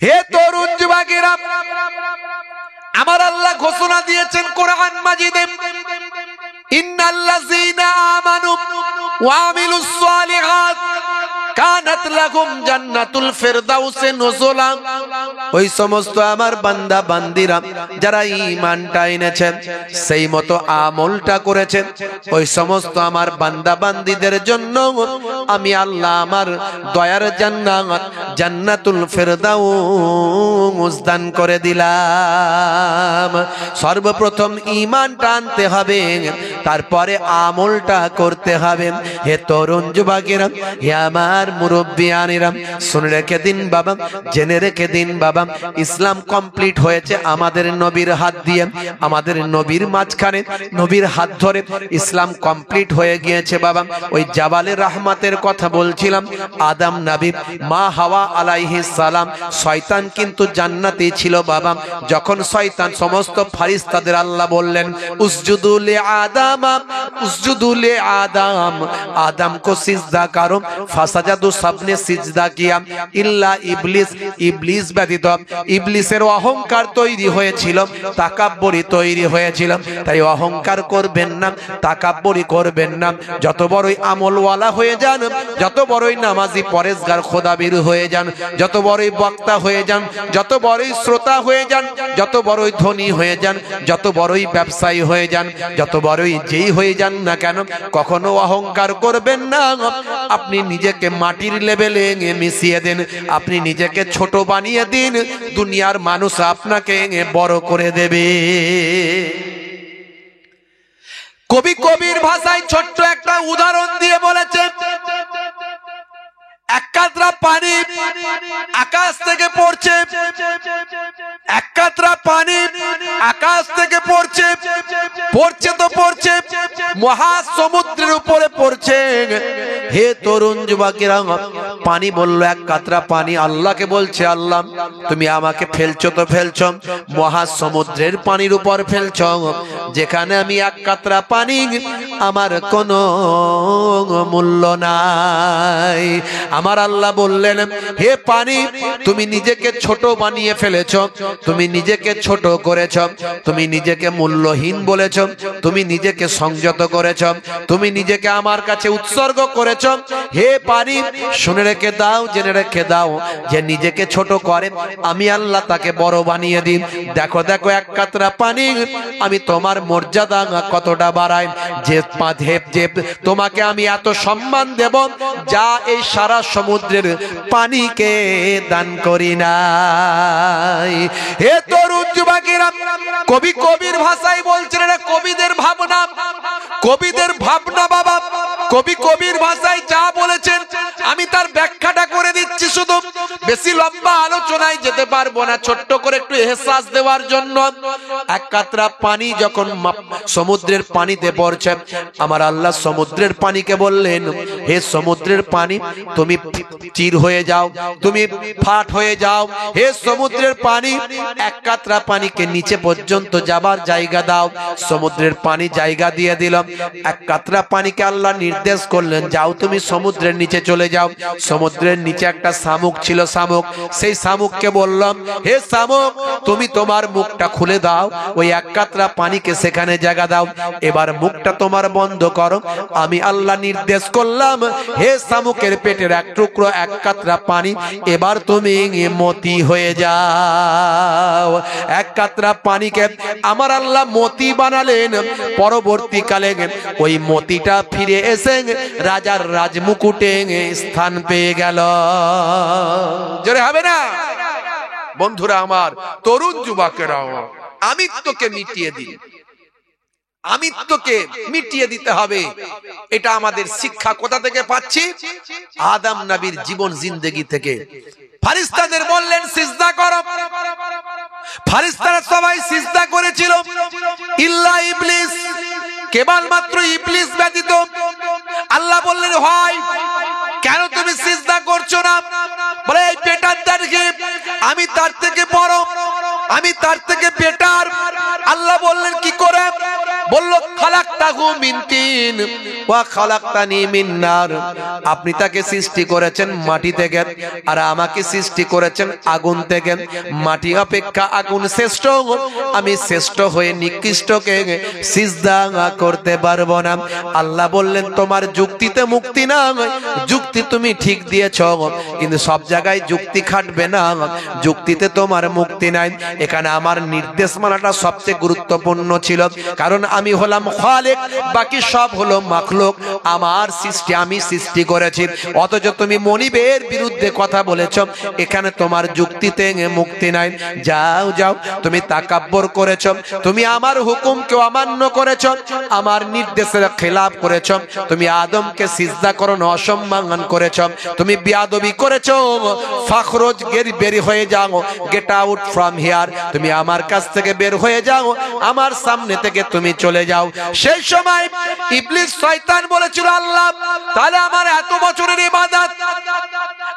হে তরুণ যুবকেরা, আমার আল্লাহ ঘোষণা দিয়েছেন কোরআন মাজিদে, ইন্নাল্লাযীনা আমানু ওয়া আমিলুস সালিহাত কানাত লাহুম জান্নাতুল ফিরদাউসে নুজুলা। ওই সমস্ত আমার বান্দা বান্দিরা যারা ঈমানটা এনেছেন, সেই মতো আমলটা করেছেন, ওই সমস্ত আমার বান্দা বান্দিদের জন্য আমি আল্লাহ আমার দয়ার জান্নাত, জান্নাতুল ফিরদাউস দান করে দিলাম। সর্বপ্রথম ঈমানটা আনতে হবে, তারপরে আমলটা করতে হবে। হে তরুণ যুবকেরা, হে আমার মুরব্বিয়ানেরা, শুনে রেখে দিন বাবা, জেনে রেখে দিন বাবা, ইসলাম কমপ্লিট হয়েছে আমাদের নবীর হাত দিয়ে, আমাদের নবীর মাঝখানে নবীর হাত ধরে ইসলাম কমপ্লিট হয়ে গিয়েছে বাবা। ওই জাবালে রহমতের কথা বলছিলাম, আদম নবী, মা হাওয়া আলাইহিস সালাম, শয়তান কিন্তু জান্নাতে ছিল বাবা। যখন শয়তান সমস্ত ফেরেশতাদের আল্লাহ বললেন উসজুদু লি আদম, উসজুদু লি আদম, आदम को सिजदा करो, फासाजादु सबने सिजदा किया इल्ला इबलिस, इबलिस ব্যতীত। ইবলিসের অহংকার তৈরি হয়েছিল, তাকাব্বুরি তৈরি হয়েছিল। তাই অহংকার করবেন না, তাকাব্বুরি করবেন না। যত বড়ই আমলওয়ালা হয়ে যান, যত বড়ই নামাজি পরেজগার খোদাবীর হয়ে যান, যত বড়ই বক্তা হয়ে যান, যত বড়ই শ্রোতা হয়ে যান, যত বড়ই ধনী হয়ে যান, যত বড়ই ব্যবসায়ী হয়ে যান, যত বড়ই যেই হয়ে যান না কেন, কখনো অহংকার করবেন না। আপনি নিজেকে মাটির লেভেলে মিশিয়ে দেন, আপনি নিজেকে ছোট বানিয়ে দিন, দুনিয়ার মানুষ আপনাকে বড় করে দেবে। কবি কবির ভাষায় ছোট্ট একটা উদাহরণ দিয়ে বলেছে, এক কাতরা পানি আকাশ থেকে পড়ছে, এক কাতরা পানি আকাশ থেকে পড়ছে, পড়ছে তো পড়ছে, মহাসমুদ্রের উপরে পড়ছে। হে তরুণ যুবকেরা, পানি বলল, এক কাতরা পানি আল্লাহকে বলছে, আল্লাহ তুমি আমাকে ফেলছো তো ফেলছো, মহাসমুদ্রের পানির উপর ফেলছো, যেখানে আমি এক কাতরা পানি, আমার কোনো মূল্য নাই। আমার আল্লাহ বললেন, হে পানি, তুমি নিজেকে ছোট বানিয়ে ফেলেছ, তুমি নিজেকে ছোট করেছ, তুমি নিজেকে মূল্যহীন বলেছ, তুমি নিজেকে সংযত করেছ, তুমি নিজেকে আমার কাছে উৎসর্গ করেছ। হে পানি, শুনে রেখে দাও, জেনে রেখে দাও, যে নিজেকে ছোট করে আমি আল্লাহ তাকে বড় বানিয়ে দিই। দেখো দেখো এক কাতরা পানি, আমি তোমার মর্যাদা কতটা বাড়াই, যে তোমাকে আমি এত সম্মান দেব, যা এই সারা সমুদ্রের পানিকে দান করি নাই। হে তরুণ যুবকেরা, কবি কবির ভাষায় বলছেন, এটা কবিদের ভাবনা, কবিদের ভাবনা বাবা। কবি কবির ভাষায় যা বলেছেন আমি তার ব্যাখ্যাটা করে দিচ্ছি, শুধু বেশি লম্বা আলোচনায় যেতে পারবো না, ছোট্ট করে একটু এহসাস দেওয়ার জন্য। এক কাতরা পানি যখন সমুদ্রের পানিতে পড়ছে, আমার আল্লাহ সমুদ্রের পানিকে বললেন, হে সমুদ্রের পানি, তুমি চির হয়ে যাও, তুমি ফাট হয়ে যাও। হে সমুদ্রের পানি, এক কাতরা পানিকে নিচে পর্যন্ত যাবার জায়গা দাও। সমুদ্রের পানি জায়গা দিয়ে দিল। এক কাতরা পানিকে আল্লাহ নির্দেশ করলেন, যাও তুমি সমুদ্রের নিচে চলে যাও। সমুদ্রের নিচে একটা শামুক ছিল, শামুক, সেই শামুক শামুককে বললাম, হে শামুক, তুমি তোমার মুখটা খুলে দাও, ওই এক কাতরা পানিকে সেখানে জায়গা দাও, এবার মুখটা তোমার বন্ধ করো। আমি আল্লাহ নির্দেশ করলাম, হে শামুকের পেটের এক টুকরো এক কাতরা পানি, এবার তুমি মতি হয়ে যাও। এক কাতরা পানিকে আমার আল্লাহ মতি বানালেন। পরবর্তীকালে ওই মতিটা ফিরে এসে রাজার রাজমুকুটে স্থান পেয়ে গেল। জোরে হবে না? বন্ধুরা আমার, তরুণ যুবকেরা, আমিত্বকে মিটিয়ে দিন, আমিত্বকে মিটিয়ে দিতে হবে। এটা আমাদের শিক্ষা কোথা থেকে পাচ্ছি? আদম নবীর জীবন জিন্দেগি থেকে। ফেরেশতাদের বললেন সিজদা করো, ফেরেশতারা সবাই সিজদা করেছিল, ইল্লা ইবলিস, কেবলমাত্র ইবলিস ব্যতীত। আল্লাহ বললেন, হয় কেন তুমি সিজদা করছো না? বলে, এই বেটার দ্বারকে আমি তার থেকে বড়, আমি তার থেকে বেটার। আল্লাহ বললেন, কি করে? বলল, খালাকতাহু মিন তিন ওয়া খালাকতানি মিন নার। আপনি তাকে সৃষ্টি করেছেন মাটি থেকে, আর আমাকে সৃষ্টি করেছেন আগুন থেকে। মাটি অপেক্ষা আগুন শ্রেষ্ঠ, আমি শ্রেষ্ঠ হয়ে নিকৃষ্টকে সিজদা করতে পারবো না। আল্লাহ বললেন, তোমার যুক্তিতে মুক্তি না, যুক্তি তুমি ঠিক দিয়েছ, কিন্তু সব জায়গায় যুক্তি খাটবে না, যুক্তিতে তোমার মুক্তি নাই। এখানে আমার নির্দেশ মানাটা সবচেয়ে গুরুত্বপূর্ণ ছিল, কারণ আমি হলাম খালিক, বাকি সব হলো মাখলুক। আমার সৃষ্টি আমি সৃষ্টি করেছি, অথচ তুমি মনিবের বিরুদ্ধে কথা বলেছ, এখানে তোমার যুক্তিতে মুক্তি নাই। যাও যাও, তুমি তাকাব্বর করেছ, তুমি আমার হুকুমকে অমান্য করেছ, আমার নির্দেশের খেলাফ করেছ, তুমি আদমকে সিজদা করানো অসম্মান করেছ, তুমি বিয়াদবি করেছ। ফাখরুজ বের হয়ে যাও, গেট আউট ফ্রম হিয়ার, তুমি আমার কাছ থেকে বের হয়ে যাও, আমার সামনে থেকে তুমি চলে যাও। সেই সময় ইবলিস শয়তান বলেছিল, আল্লাহ, তাহলে আমার এত বছরের ইবাদত,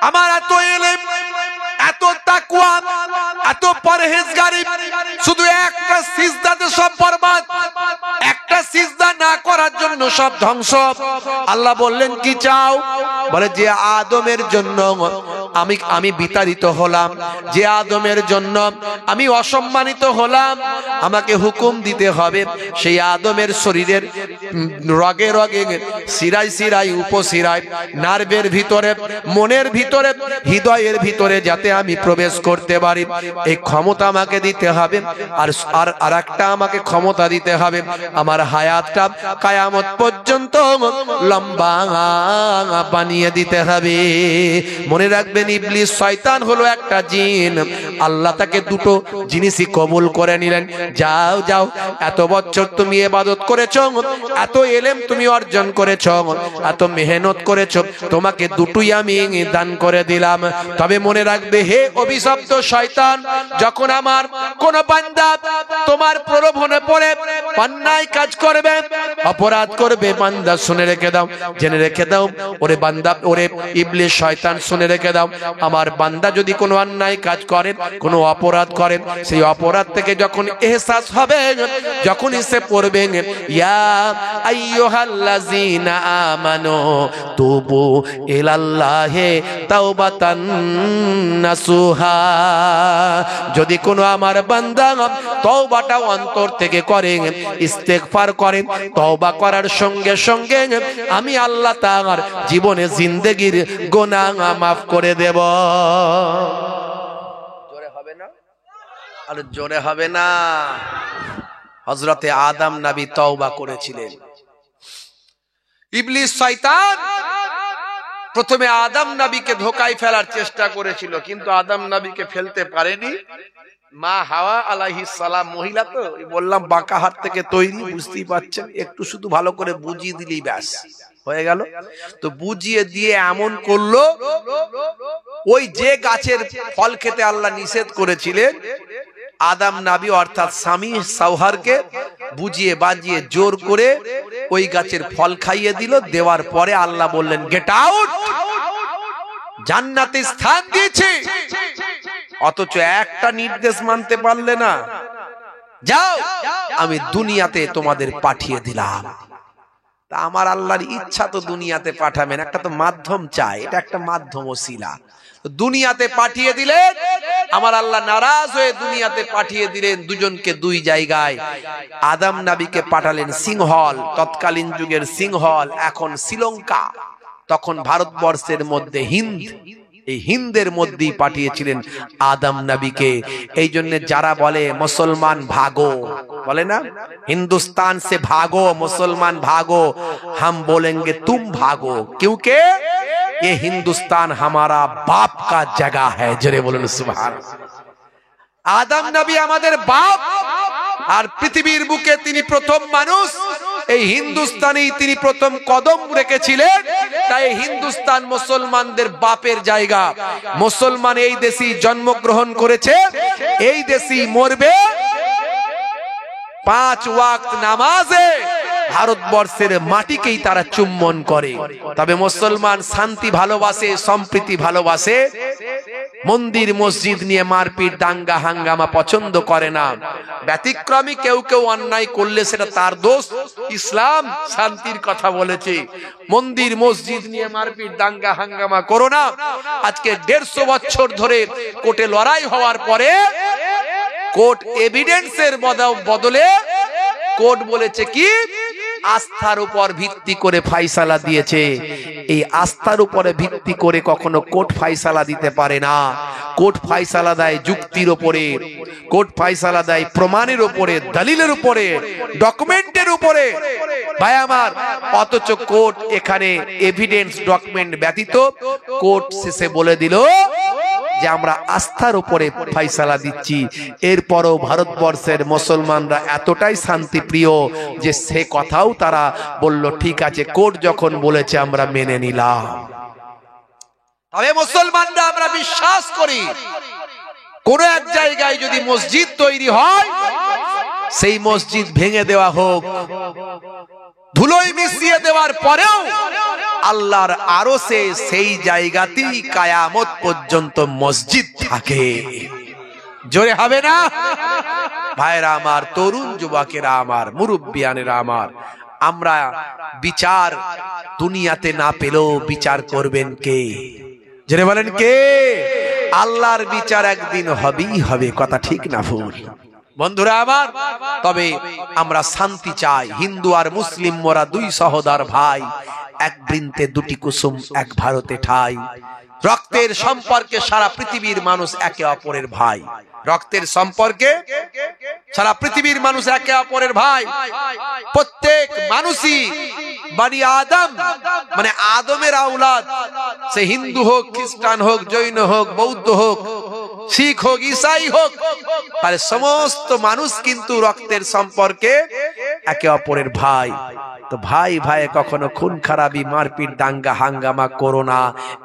আমার এত ইলম, এত তাকওয়া, এত পরহেজগারি, শুধু একটা সিজদাতে সব বরবাদ, একটা সিজদা না করার জন্য সব ধ্বংস। আল্লাহ বললেন, কি চাও? বলে, যে আদমের জন্য আমি বিতাড়িত হলাম, যে আদমের জন্য আমি অসম্মানিত হলাম, আমাকে হুকুম দিতে হবে সেই আদমের শরীরের রগে রগে, শিরায় শিরায়, উপশিরায়, নার্ভের ভিতরে, মনের ভিতরে, হৃদয়ের ভিতরে যাতে আমি প্রবেশ করতে পারি, এই ক্ষমতা আমাকে দিতে হবে। আর একটা আমাকে ক্ষমতা দিতে হবে, আমার হায়াতটা কিয়ামত পর্যন্ত লম্বা বানিয়ে দিতে হবে। মনে রাখবেন, ইবলিস শয়তান হলো একটা জিন। আল্লাহ তাকে দুটো জিনিসই কবুল করে নিলেন। যাও যাও, এত বছর তুমি ইবাদত করেছো, এত ইলম তুমি অর্জন করেছো, এত মেহনত করেছো, তোমাকে দুটোই আমি দান করে দিলাম। তবে মনে রাখবে, হে অভিশপ্ত শয়তান, যখন আমার কোন বান্দা তোমার প্রলোভনে পড়ে অন্যায় কাজ করবে, অপরাধ করবে, বান্দা শুনে রেখে দাও, জেনে রেখে দাও, ওরে বান্দা, ওরে ইবলিস শয়তান, শুনে রেখে দাও, আমার বান্দা যদি কোনো অন্যায় কাজ করে, কোনো অপরাধ করে, সেই অপরাধ থেকে যখন এহসাস হবে, যখন এসে পড়বে, ইয়া আইয়ুহাল্লাযীনা আমানু তুবু ইলাল্লাহি তাওবাতান নাসুহা, যদি কোনো আমার বান্দা তওবাটা অন্তর থেকে করে, ইস্তেগফার করে, তওবা করার সঙ্গে সঙ্গে আমি আল্লাহ তাআলার জীবনে জিন্দেগির গুনাহ মাফ করে দেব। জোরে হবে না? আর জোরে হবে না? হযরতে আদম নবী তওবা করেছিলেন। ইবলিস শয়তান প্রথমে আদম নবীকে ধোঁকায় ফেলার চেষ্টা করেছিল, কিন্তু আদম নবীকে ফেলতে পারেনি। মা হাওয়া আলাইহিস সালাম, মহিলা তো বললাম বাঁকা হাত থেকে তৈরি, বুঝতেই পারছেন, একটু শুধু ভালো করে বুঝিয়ে দিলেই ব্যাস হয়ে গেল। তো বুঝিয়ে দিয়ে এমন করলো, ওই যে গাছের ফল খেতে আল্লাহ নিষেধ করেছিলেন, আদম নবী অর্থাৎ স্বামী সাওহারকে বুঝিয়ে বাজিয়ে জোর করে ওই গাছের ফল খাইয়ে দিল। দেওয়ার পরে আল্লাহ বললেন, গেট আউট, জান্নাতে স্থান দিয়েছে, অথচ একটা নির্দেশ মানতে পারলে না। যাও, আমি দুনিয়াতে তোমাদের পাঠিয়ে দিলাম। তা আমার আল্লাহর ইচ্ছা তো দুনিয়াতে পাঠাবেন, একটা তো মাধ্যম চাই, এটা একটা মাধ্যম ওসিলা। দুনিয়াতে পাঠিয়ে দিলেন, আমার আল্লাহ নারাজ হয়ে দুনিয়াতে পাঠিয়ে দিলেন দুজনকে দুই জায়গায়। আদম নবীকে পাঠালেন সিংহল, তৎকালীন যুগের সিংহল, এখন শ্রীলঙ্কা। তখন ভারতবর্ষের মধ্যে হিন্দ, এই হিন্দের মধ্যেই পাঠিয়েছিলেন আদম নবীকে। এই জন্য যারা বলে মুসলমান ভাগো, বলে না हिंदुस्तान से भागो मुसलमान भागो, हम बोलेंगे तुम भागो, क्योंकि ये हिंदुस्तान हमारा बाप का जगह है। जरे बोलें सुभान। आदम नबी আমাদের বাপ, আর পৃথিবীর বুকে তিনি প্রথম মানুষ। এই হিন্দুস্তানে তিনি প্রথম কদম রেখেছিলেন। তাই হিন্দুস্তান মুসলমানদের বাপের জায়গা। মুসলমান এই দেশে জন্মগ্রহণ করেছে, এই দেশে মরবে। 5 ওয়াক্ত নামাজে ভারতবর্ষের মাটিকেই তারা চুম্বন করে। তবে মুসলমান শান্তি ভালোবাসে, সম্প্রীতি ভালোবাসে, মন্দির মসজিদ নিয়ে মারপিট দাঙ্গা হাঙ্গামা পছন্দ করে না। ব্যতিক্রমী কেউ কেউ অন্যায় করলে সেটা তার দোষ। ইসলাম শান্তির কথা বলেছে, মন্দির মসজিদ নিয়ে মারপিট দাঙ্গা হাঙ্গামা করো না। আজকে 150 বছর ধরে কোর্টে লড়াই হওয়ার পরে কোর্ট এভিডেন্সের বদলে কোর্ট বলেছে কি, আস্থার উপর ভিত্তি করে ফাইসালা দিয়েছে। এই আস্থার উপরে ভিত্তি করে কখনো কোর্ট ফাইসালা দিতে পারে না। কোর্ট ফাইসালা দেয় যুক্তির উপরে, কোর্ট ফাইসালা দেয় প্রমাণের উপরে, দলিলের উপরে, ডকুমেন্টের উপরে। ভাই আমার, অথচ কোর্ট এখানে এভিডেন্স ডকুমেন্ট ব্যতীত কোর্ট শেষে বলে দিল যে আমরা আস্থার উপরে ফাইসালা দিচ্ছি। এরপরও ভারতবর্ষের মুসলমানরা এতটাই শান্তিপ্রিয় যে সে কথাও তারা বলল ঠিক আছে, কোর্ট যখন বলেছে আমরা মেনে নিলাম। তবে মুসলমানরা আমরা বিশ্বাস করি, কোন এক জায়গায় যদি মসজিদ তৈরি হয়, সেই মসজিদ ভেঙে দেওয়া হোক, ধুলোয় মিশিয়ে দেওয়ার পরেও আল্লাহর আরশে সেই জায়গাতেই কিয়ামত পর্যন্ত মসজিদ থাকে। জোরে হবে না ভাইরা আমার, তরুণ যুবকেরা আমার, মুরব্বিয়ানেরা আমার, আমরা বিচার দুনিয়াতে না পেলেও বিচার করবেন কে? জোরে বলেন কে? আল্লাহর বিচার একদিন হবেই হবে, কথা ঠিক না ভুল? বন্ধুরা আমার, তবে আমরা শান্তি চাই। হিন্দু আর মুসলিম মোরা দুই সহোদর ভাই, এক বৃন্তে দুটি কুসুম এক ভারতে ঠাই। রক্তের সম্পর্কে সারা পৃথিবীর মানুষ একে অপরের ভাই। রক্তের সম্পর্কে সারা পৃথিবীর মানুষ একে অপরের ভাই। প্রত্যেক মানুষই বনি আদম, মানে আদমের আওলাদ। সে হিন্দু হোক, খ্রিস্টান হোক, জৈন হোক, বৌদ্ধ হোক, শিখ হোক, ঈসাই হোক, তাহলে সমস্ত মানুষ কিন্তু রক্তের সম্পর্কে একে অপরের ভাই। তো ভাই ভাই কখনো খুন খারাপি মারপিট দাঙ্গা হাঙ্গামা করো না।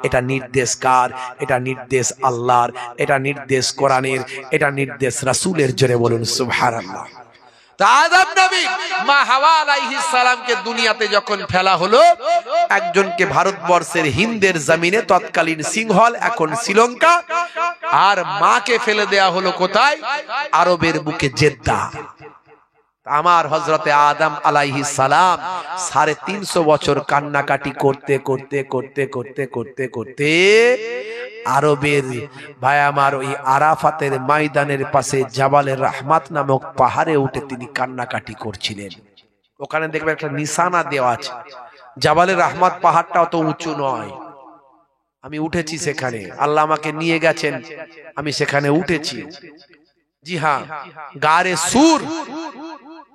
এটা নির্দেশ কার? এটা নির্দেশ আল্লাহর, এটা নির্দেশ কোরআনের, এটা নির্দেশ রাসূলের। জোরে বলুন সুবহানাল্লাহ। তো আদম নবী মা হাওয়া আলাইহিস সালামকে দুনিয়াতে যখন ফেলা হলো, একজনকে ভারতবর্ষের হিন্দের জমিনে, তৎকালীন সিংহল এখন শ্রীলঙ্কা, আর মাকে ফেলে দেয়া হলো কোথায়? আরবের বুকে জেদ্দা। আমার হযরতে আদম আলাইহিস সালাম 350 বছর কান্নাকাটি করতে করতে করতে করতে করতে করতে আরবের ভাই আমার ওই আরাফাতের ময়দানের পাশে জাবালে রহমত নামক পাহাড়ে উঠে তিনি কান্নাকাটি করছিলেন। ওখানে দেখবেন একটা নিশানা দেওয়া আছে। জাবালে রহমত পাহাড়টা অত উঁচু নয়, আমি উঠেছি সেখানে, আল্লাহ আমাকে নিয়ে গেছেন, আমি সেখানে উঠেছি। জি হ্যাঁ, গারে সুর,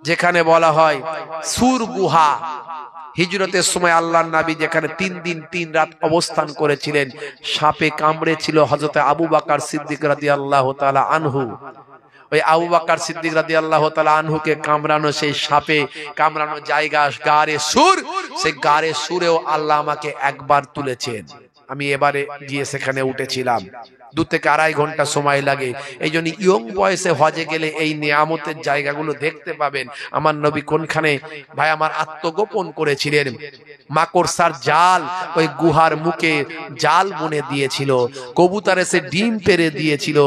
যেখানে বলা হয় সুর গুহা। হিজরতের সময় আল্লাহর নবী যেখানে 3 দিন 3 রাত অবস্থান করেছিলেন, সাপে কামড়েছিল হযরত আবু বকর সিদ্দিক রাদিয়াল্লাহু তাআলা আনহু। ওই আবু বকর সিদ্দিক রাদিয়াল্লাহু তাআলা আনহুকে কামড়ানো সেই সাপে কামড়ানো জায়গা গারে সুর, সেই গারে সুরেও আল্লাহ আমাকে একবার তুলেছেন। আমি এবারে গিয়ে সেখানে উঠেছিলাম। 2 থেকে 2.5 ঘন্টা সময় লাগে। এই জন্য ইয়ং বয়সে হজে গেলে এই নিয়ামতের জায়গাগুলো দেখতে পাবেন। আমার নবী কোনখানে ভাই আমার আত্মগোপন করেছিলেন। মাকড়সার জাল ওই গুহার মুখে জাল বুনে দিয়েছিল, কবুতর এসে ডিম পেড়ে দিয়েছিল।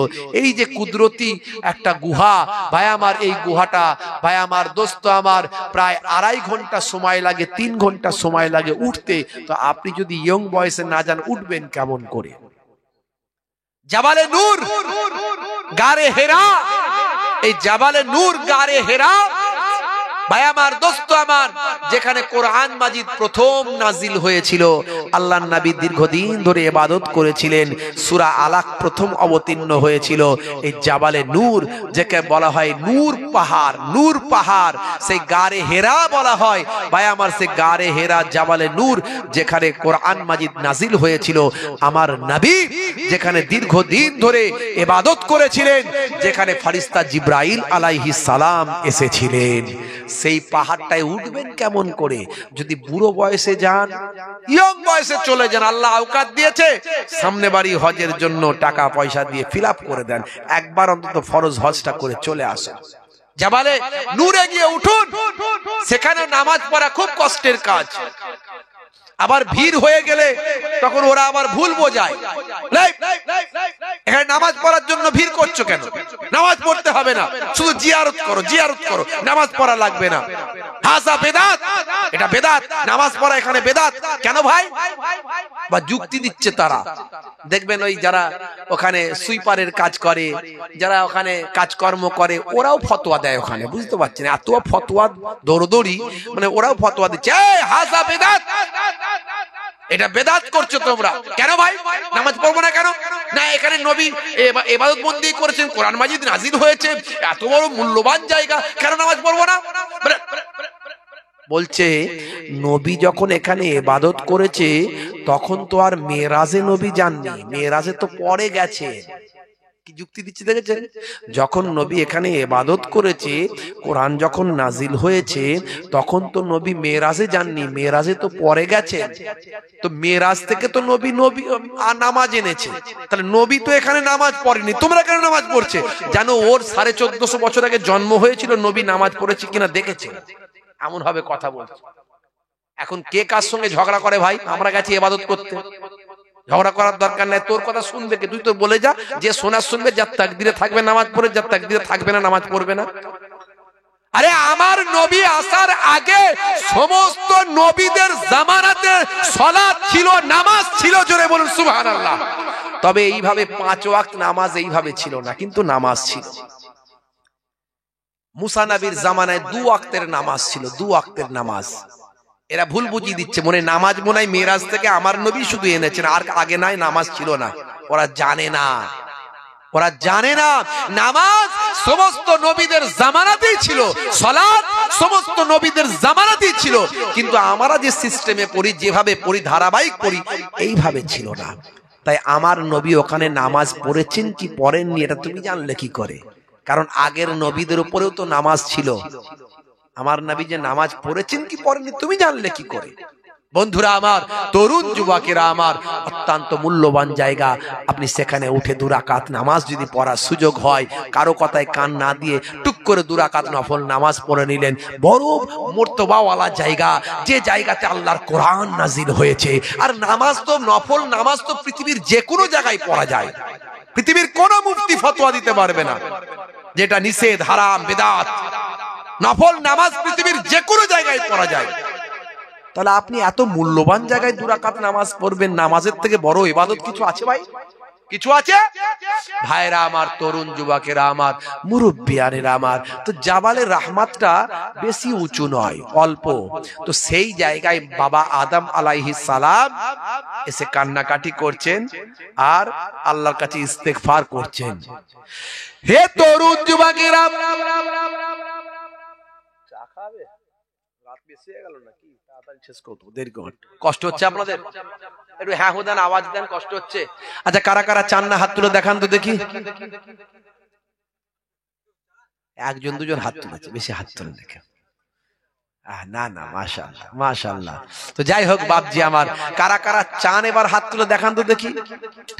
এই যে কুদরতি একটা গুহা ভাই আমার, এই গুহাটা ভাই আমার দোস্ত আমার প্রায় 2.5 ঘন্টা সময় লাগে, 3 ঘন্টা সময় লাগে উঠতে। তো আপনি যদি ইয়ং বয়সে না যান, উঠবেন কেমন করে? জাবালে নূর, গারে হেরা, এই জাবালে নূর গারে হেরা ভাই আমার, দোস্ত আমার, যেখানে কোরআন মাজিদ প্রথম নাজিল হয়েছিল, আল্লাহর নবী দীর্ঘদিন ধরে ইবাদত করেছিলেন, সূরা আলাক প্রথম অবতীর্ণ হয়েছিল। এই জাবালে নূর, যাকে বলা হয় নূর পাহাড়, নূর পাহাড়, সেই গারে হেরা বলা হয় ভাই আমার, সেই গারে হেরা জাবালে নূর, যেখানে কোরআন মাজিদ নাজিল হয়েছিল। আমার নবী যেখানে দীর্ঘদিন ধরে ইবাদত করেছিলেন, যেখানে ফেরেশতা জিবরাইল আলাইহিস সালাম এসেছিলেন, সেই পাহাড়টায় উঠবেন কেমন করে? যদি বুড়ো বয়সে যান, ইয়ং বয়সে চলে যান, আল্লাহ আওকাত দিয়েছে, সামনে বাড়ি হজের জন্য টাকা পয়সা দিয়ে ফিল আপ করে দেন, একবার অন্তত ফরজ হজটা করে চলে আসেন। জাবালে নূরে গিয়ে উঠুন, সেখানে নামাজ পড়া খুব কষ্টের কাজ। আবার ভিড় হয়ে গেলে তখন ওরা আবার ভুল বোঝায়, এখানে নামাজ পড়ার জন্য ভিড় করছো কেন? নামাজ পড়তে হবে না, শুধু জিয়ারত করো, জিয়ারত করো, নামাজ পড়া লাগবে না। হাজা বেদাত, এটা বেদাত, নামাজ পড়া এখানে বেদাত। কেন ভাই? বা যুক্তি দিচ্ছে তারা। দেখবেন ওই যারা ওখানে সুইপারের কাজ করে, যারা ওখানে কাজকর্ম করে, ওরাও ফতোয়া দেয় ওখানে, বুঝতে পারছেন? এত ফতোয়া দৌড়দৌড়ি, মানে ওরাও ফতোয়া দিচ্ছে, হাজা বেদাত, এটা বেদাত করছো তোমরা। কেন ভাই নামাজ পড়বো না কেন? না, এখানে নবী ইবাদত বন্দেগী করেছেন, কোরআন মাজিদ নাজিল হয়েছে, এত বড় মূল্যবান জায়গা, কেন নামাজ পড়বো না? বলছে নবী যখন এখানে ইবাদত করেছে, তখন তো আর মেরাজে নবী যাননি, মেরাজে তো পরে গেছে। কি যুক্তি দিচ্ছে দেখেছেন? যখন নবী এখানে ইবাদত করেছে, কোরআন যখন নাজিল হয়েছে, তখন তো নবী মেরাজে যাননি, মেরাজে তো পরে গেছে। তো মেরাজ থেকে তো নবী নামাজ এনেছে, তাহলে নবী তো এখানে নামাজ পড়েনি, তোমরা কেন নামাজ পড়ছে? জানো ওর 1450 বছর আগে জন্ম হয়েছিল, নবী নামাজ পড়েছে কিনা দেখেছে, এমন ভাবে কথা বলছে। এখন কে কার সঙ্গে ঝগড়া করে ভাই? আমরা গেছি ইবাদত করতে, ঝগড়া করার দরকার নাই। তোর কথা শুনবে কে? তুই তো বলে যা, যে শোনার শুনবে, যার তাকদীরে থাকবে নামাজ পড়ে, যার তাকদীরে থাকবে না নামাজ পড়বে না। আরে আমার নবী আসার আগে সমস্ত নবীদের জামানাতে সালাত ছিল, নামাজ ছিল, জোরে বলুন সুবহানাল্লাহ। তবে এইভাবে 5 ওয়াক্ত নামাজ এইভাবে ছিল না, কিন্তু নামাজ ছিল। মুসা নবীর জামানায় 2 ওয়াক্তের নামাজ ছিল, 2 ওয়াক্তের নামাজ। এরা ভুল বুঝিয়ে দিচ্ছে, মনে নামাজ মনে হয় মেরাজ থেকে আমার নবী শুধু এনেছেন, আর আগে নাই নামাজ ছিল না। ওরা জানে না, ওরা জানে না নামাজ সমস্ত নবীদের জামানাতেই ছিল, সালাত সমস্ত নবীদের জামানাতেই ছিল, কিন্তু আমরা যে সিস্টেমে পড়ি, যেভাবে পড়ি, ধারাবাহিক পড়ি, এইভাবে ছিল না। তাই আমার নবী ওখানে নামাজ পড়েছেন কি পড়েননি, এটা তুমি জানলে কি করে? কারণ আগের নবীদের উপরেও তো নামাজ ছিল। আমার নবী যে নামাজ পড়েছেন কি পড়েননি তুমি জানলে কি করে? বন্ধুরা আমার, তরুণ যুবকেরা আমার, অত্যন্ত মূল্যবান জায়গা। আপনি সেখানে উঠে 2 রাকাত নামাজ যদি পড়ার সুযোগ হয়, কারো কথায় কান না দিয়ে টুক করে 2 রাকাত নফল নামাজ পড়ে নিলেন, বড় মর্তবাওয়ালা জায়গা, যে জায়গাতে আল্লাহর কোরআন নাজিল হয়েছে। আর নামাজ তো, নফল নামাজ তো পৃথিবীর যে কোনো জায়গায় পড়া যায়, পৃথিবীর কোনো মুফতি ফতোয়া দিতে পারবে না যেটা নিষেধ, হারাম, বেদাত। নফল নামাজ পৃথিবীর যে কোনো জায়গায় পড়া যায়। তাহলে আপনি এত মূল্যবান জায়গায় 2 রাকাত নামাজ পড়বেন, নামাজের থেকে বড় ইবাদত কিছু আছে ভাই? কিছু আছে? ভাইরা আমার, তরুণ যুবকেরা আমার, মুরব্বিয়ানেরা আমার, তো জাবালের রাহমাতটা বেশি উঁচু নয়, অল্প। তো সেই জায়গায় বাবা আদম আলাইহিস সালাম এসে কান্নাকাটি করছেন আর আল্লাহর কাছে ইস্তেগফার করছেন। হে তরুণ যুবকেরা, চা খাবে? রাত বেশি হয়ে গেল নাকি? তাড়াতাড়ি শেষ করো, দেরি করো। কষ্ট হচ্ছে আপনাদের? একটু হ্যাঁ হো দেন, আওয়াজ দেন, কষ্ট হচ্ছে। আচ্ছা, কারা কারা চান না হাত তুলে দেখান তো দেখি। 1 2 জন হাত তুলেছে, বেশি হাত তুলে দেখেন। না না, মাশাআল্লাহ মাশাআল্লাহ। তো যাই হোক বাপজি আমার, কারা কারা চান এবার হাত তুলে দেখান তো দেখি।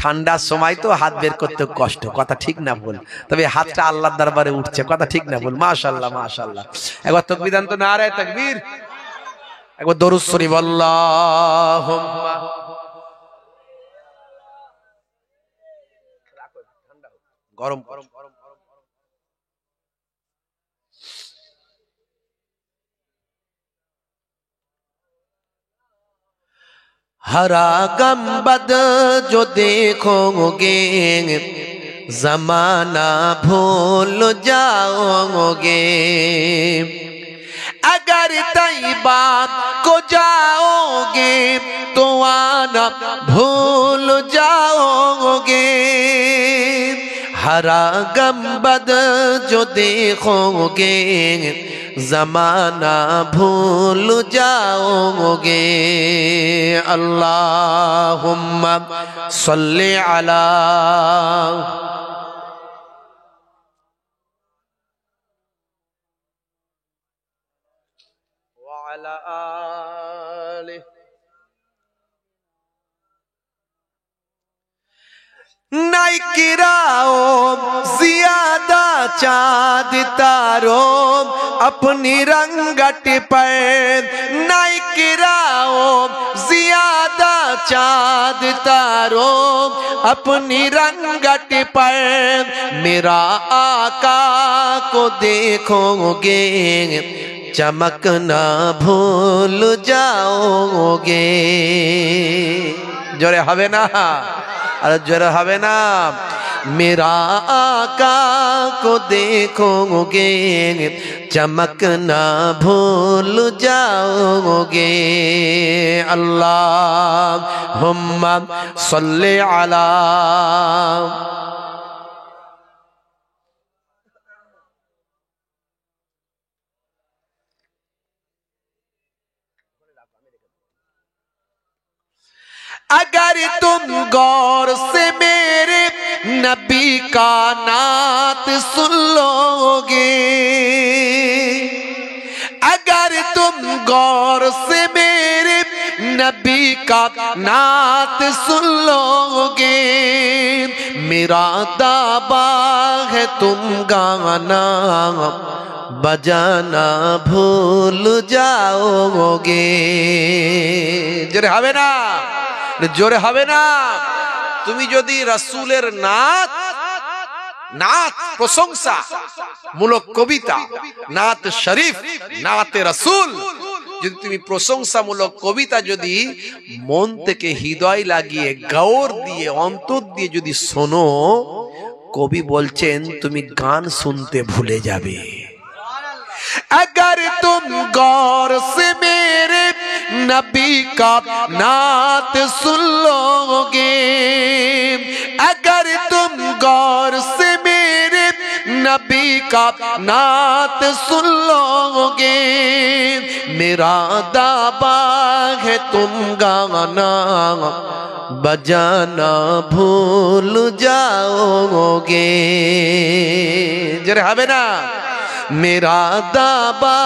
ঠান্ডার সময় তো হাত বের করতে কষ্ট, কথা ঠিক না বল? তবে হাতটা আল্লাহর দরবারে উঠছে, কথা ঠিক না বল? মাশাআল্লাহ মাশাআল্লাহ। একবার তাকবীর দেন তো, নারায়ে তাকবীর। একবার দরুদ শরীফ, আল্লাহুম্মা। গরম গরম গরম। हरा गंबद जो देखोगे जमाना भूल जाओगे। अगर तैयबा को जाओगे तो आना भूल जाओगे। हरा गंबद जो देखोगे जमाना भूल जाओगे। अल्लाहुम्मा सल्ली अला वअला आलिहि। नाइकिराओ ज़ियादा चाँद तारों अपनी रंगट पर। नाइकिराओ ज़ियादा चाँद तारों अपनी रंगट पर। मेरा आका को देखोगे चमकना भूल जाओगे। जोरे हवे ना, अरे जोरे हवे ना। मेरा आका को देखोगे चमकना भूल जाओगे। अल्लाहुम्मा सल्ली अला अगर तुम गौर से मेरे नबी का नात सुन लोगे। अगर तुम गौर से मेरे नबी का नात सुन लोगे। मेरा दावा है तुम गाना बजाना भूल जाओगे। जोरे हवे ना, जोरे हवे ना। তুমি যদি রাসূলের নাত প্রশংসা মূলক কবিতা, নাত শরীফ, নাতে রাসূল, যদি তুমি প্রশংসামূলক কবিতা যদি মন থেকে হৃদয় লাগিয়ে গৌর দিয়ে অন্তর দিয়ে যদি শোনো, কবি বলছেন তুমি গান শুনতে ভুলে যাবে। अगर तुम गौर से मेरे नबी का नात सुन लोगे। अगर तुम गौर से मेरे नबी का नात सुन लोगे। मेरा दावा है तुम गाना बजाना भूल जाओगे। जरा हवे ना। मेरा दावा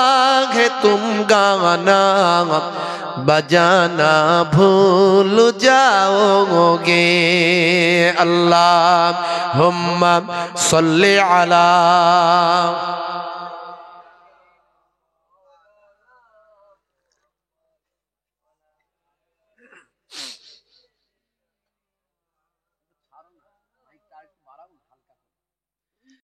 है तुम गाना बजाना भूल जाओगे। अल्लाहुम्मा सल्ली अला